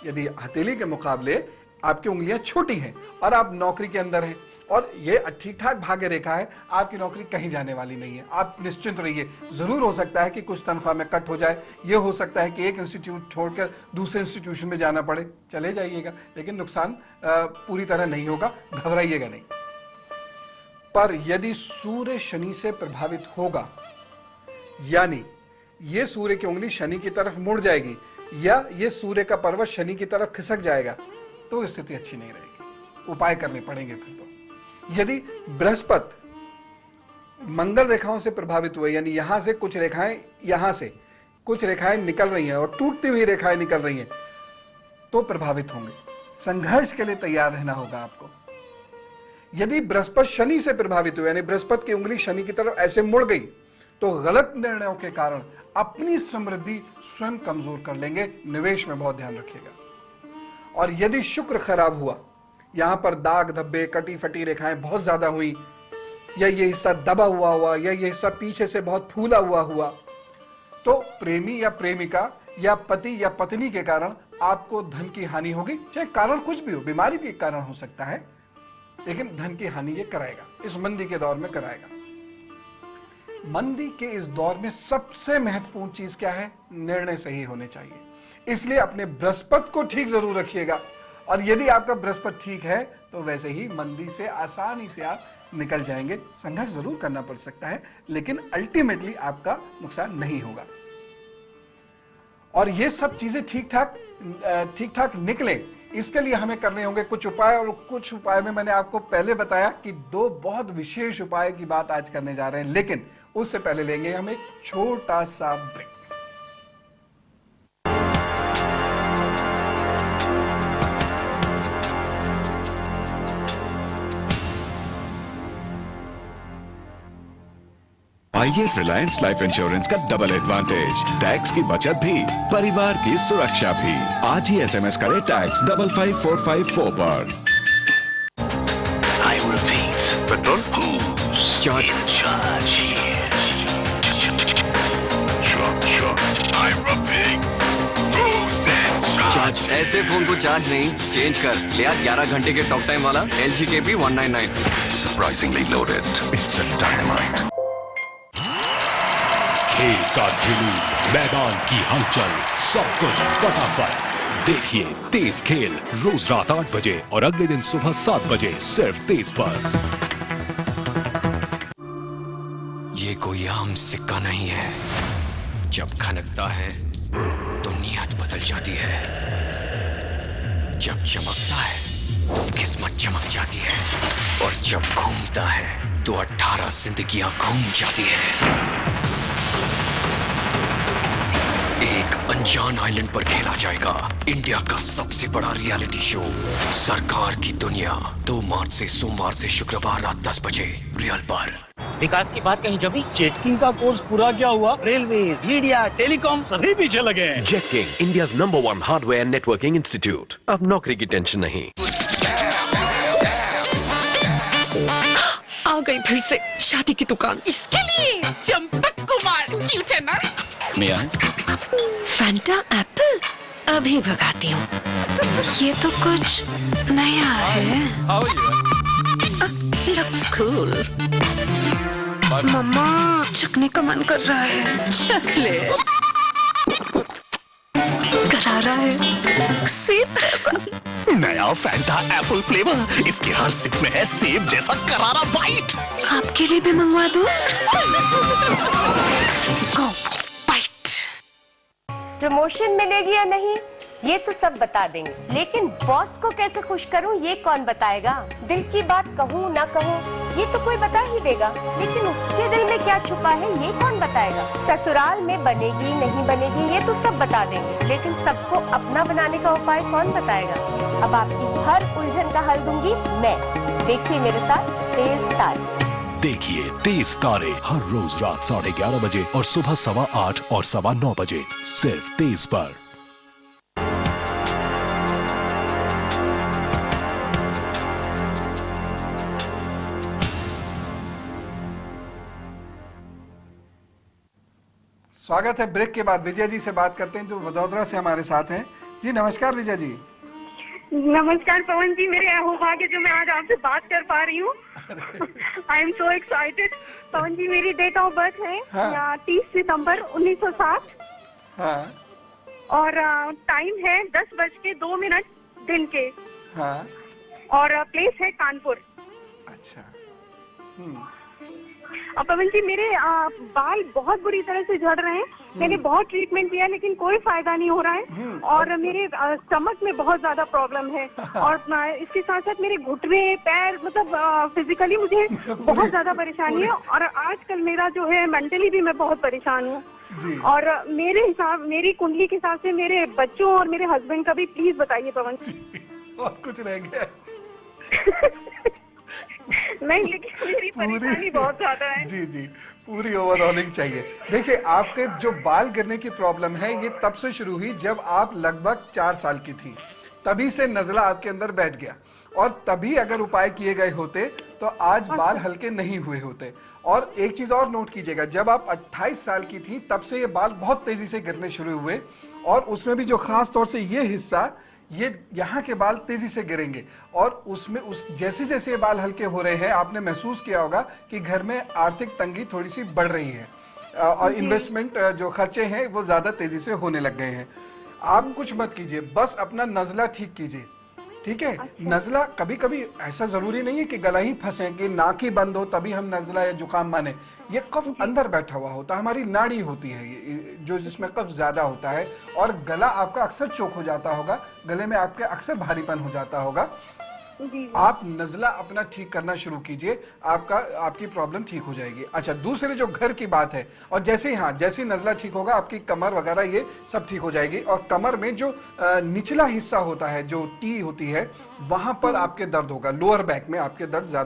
यदि हथेली के मुकाबले आपकी उंगलियां छोटी हैं और आप नौकरी के अंदर हैं और ये ठीक ठाक भाग्य रेखा है, आपकी नौकरी कहीं जाने वाली नहीं है, आप निश्चिंत रहिए। जरूर हो सकता है कि कुछ तनख्वाह में कट हो जाए, ये हो सकता है कि एक इंस्टीट्यूट छोड़कर दूसरे इंस्टीट्यूशन में जाना पड़े, चले जाइएगा, लेकिन नुकसान पूरी तरह नहीं होगा, घबराइएगा नहीं। पर यदि सूर्य शनि से प्रभावित होगा, यानी ये सूर्य की उंगली शनि की तरफ मुड़ जाएगी या ये सूर्य का पर्वत शनि की तरफ खिसक जाएगा, तो स्थिति अच्छी नहीं रहेगी, उपाय करने पड़ेंगे फिर तो। यदि बृहस्पति मंगल रेखाओं से प्रभावित हुए, यानी यहां से कुछ रेखाएं, यहां से कुछ रेखाएं निकल रही हैं और टूटती हुई रेखाएं निकल रही हैं, तो प्रभावित होंगे। संघर्ष के लिए तैयार रहना होगा आपको। यदि बृहस्पति शनि से प्रभावित हुए, यानी बृहस्पति की उंगली शनि की तरफ ऐसे मुड़ गई, तो गलत निर्णयों के कारण अपनी समृद्धि स्वयं कमजोर कर लेंगे, निवेश में बहुत ध्यान रखिएगा। और यदि शुक्र खराब हुआ, यहां पर दाग धब्बे, कटी फटी रेखाएं बहुत ज्यादा हुई, या ये हिस्सा दबा हुआ या ये हिस्सा पीछे से बहुत फूला हुआ, तो प्रेमी या प्रेमिका या पति या पत्नी के कारण आपको धन की हानि होगी। चाहे कारण कुछ भी हो, बीमारी भी एक कारण हो सकता है, लेकिन धन की हानि ये कराएगा, इस मंदी के दौर में कराएगा। मंदी के इस दौर में सबसे महत्वपूर्ण चीज क्या है? निर्णय सही होने चाहिए। इसलिए अपने बृहस्पति को ठीक जरूर रखिएगा, और यदि आपका बृहस्पति ठीक है तो वैसे ही मंदी से आसानी से आप निकल जाएंगे। संघर्ष जरूर करना पड़ सकता है, लेकिन अल्टीमेटली आपका नुकसान नहीं होगा। और ये सब चीजें ठीक ठाक निकले, इसके लिए हमें करने होंगे कुछ उपाय, और कुछ उपाय में मैंने आपको पहले बताया कि 2 बहुत विशेष उपाय की बात आज करने जा रहे हैं, लेकिन उससे पहले लेंगे हम एक छोटा सा ब्रेक। आइए रिलायंस लाइफ इंश्योरेंस का डबल एडवांटेज, टैक्स की बचत भी, परिवार की सुरक्षा भी। आज ही एसएमएस करें टैक्स 55454 पर। I repeat, petrol who's Charge. in charge here? Chuck, I repeat, who's in charge? Charge ऐसे फोन को चार्ज नहीं, चेंज कर ले आ 11 घंटे के टॉक टाइम वाला LG KB 199। Surprisingly loaded. It's a dynamite. खेल का जुनून, मैदान की हलचल, सब कुछ फटाफट देखिए तेज खेल रोज रात 8 बजे और अगले दिन सुबह 7 बजे सिर्फ तेज पर। ये कोई आम सिक्का नहीं है, जब खनकता है तो नीयत बदल जाती है, जब चमकता है तो किस्मत चमक जाती है, और जब घूमता है तो 18 जिंदगियां घूम जाती है। एक अनजान आइलैंड पर खेला जाएगा इंडिया का सबसे बड़ा रियलिटी शो, सरकार की दुनिया, 2 मार्च से सोमवार से शुक्रवार रात 10 बजे रियल पर। विकास की बात कहीं जभी जेटकिंग का कोर्स पूरा क्या हुआ? रेलवे, मीडिया, टेलीकॉम सभी पीछे लगे हैं। Jetking, India number 1 hardware networking institute. अब नौकरी की टेंशन नहीं। आ गई फिर से शादी की दुकान। इसके लिए चंपक कुमार क्यूट है ना? मैं आए? फैंटा एप्पल अभी भगाती हूँ। ये तो कुछ नया है। Looks cool. मम्मा चखने का मन कर रहा है। चख ले। करारा है, सेब जैसा। नया फैंटा एप्पल फ्लेवर, इसके हर सिप में है सेब जैसा करारा बाइट। आपके लिए भी मंगवा दूं? Go, bite। प्रमोशन मिलेगी या नहीं ये तो सब बता देंगे, लेकिन बॉस को कैसे खुश करूं ये कौन बताएगा? दिल की बात कहूं ना कहूं ये तो कोई बता ही देगा, लेकिन उसके दिल में क्या छुपा है ये कौन बताएगा? ससुराल में बनेगी नहीं बनेगी ये तो सब बता देंगे, लेकिन सबको अपना बनाने का उपाय कौन बताएगा? अब आपकी हर उलझन का हल दूंगी मैं। देखिए मेरे साथ तेज तारे। देखिए तेज तारे हर रोज रात 11:30 बजे और सुबह 8:15 और 9:15 बजे सिर्फ तेज पर। स्वागत है। ब्रेक के बाद विजय जी से बात करते हैं जो वडोदरा से हमारे साथ हैं। जी नमस्कार विजय जी। नमस्कार पवन जी, मेरे अहोभाग्य जो मैं आज आपसे बात कर पा रही हूँ। I am so excited. पवन जी मेरी डेट ऑफ बर्थ है 30 सितंबर 1960। हाँ। और टाइम है 10:02 दिन के। हाँ। और प्लेस है कानपुर। अच्छा। पवन जी मेरे बाल बहुत बुरी तरह से झड़ रहे हैं। मैंने बहुत ट्रीटमेंट किया लेकिन कोई फायदा नहीं हो रहा है। और मेरे स्टमक में बहुत ज्यादा प्रॉब्लम है। और इसके साथ साथ मेरे घुटने पैर मतलब फिजिकली मुझे बहुत ज्यादा परेशानी है। और आजकल मेरा जो है मेंटली भी मैं बहुत परेशान हूँ। और मेरी कुंडली के हिसाब से मेरे बच्चों और मेरे हस्बैंड का भी प्लीज बताइए पवन जी। और कुछ रह गया? नहीं लेकिन मेरी परेशानी बहुत ज्यादा है। जी जी, पूरी ओवरऑलिंग चाहिए। देखिए आपके जो बाल गिरने की प्रॉब्लम है ये तब से शुरू हुई जब आप लगभग 4 साल की थी, तभी से नजला आपके अंदर बैठ गया। और तभी अगर उपाय किए गए होते तो आज बाल हल्के नहीं हुए होते। और एक चीज और नोट कीजिएगा, जब आप 28 साल की थी तब से ये बाल बहुत तेजी से गिरने शुरू हुए। और उसमें भी जो खास तौर से ये हिस्सा, ये यहाँ के बाल तेजी से गिरेंगे। और उसमें जैसे जैसे ये बाल हल्के हो रहे हैं आपने महसूस किया होगा कि घर में आर्थिक तंगी थोड़ी सी बढ़ रही है और इन्वेस्टमेंट जो खर्चे हैं वो ज्यादा तेजी से होने लग गए हैं। आप कुछ मत कीजिए, बस अपना नजला ठीक कीजिए, ठीक है? नजला कभी कभी ऐसा जरूरी नहीं है कि गला ही फंसे, कि नाक ही बंद हो तभी हम नजला या जुकाम माने। ये कफ अंदर बैठा हुआ होता है, हमारी नाड़ी होती है ये जो जिसमें कफ ज्यादा होता है। और गला आपका अक्सर चोक हो जाता होगा, गले में आपके अक्सर भारीपन हो जाता होगा। आप नजला अपना ठीक करना शुरू कीजिए, आपकी प्रॉब्लम ठीक हो जाएगी। अच्छा, दूसरे जो घर की बात है, और जैसे ही नजला ठीक होगा आपकी कमर वगैरह ये सब ठीक हो जाएगी। और कमर में जो निचला हिस्सा होता है, जो टी होती है, वहां पर आपके दर्द होगा, लोअर बैक में आपके दर्द ज्यादा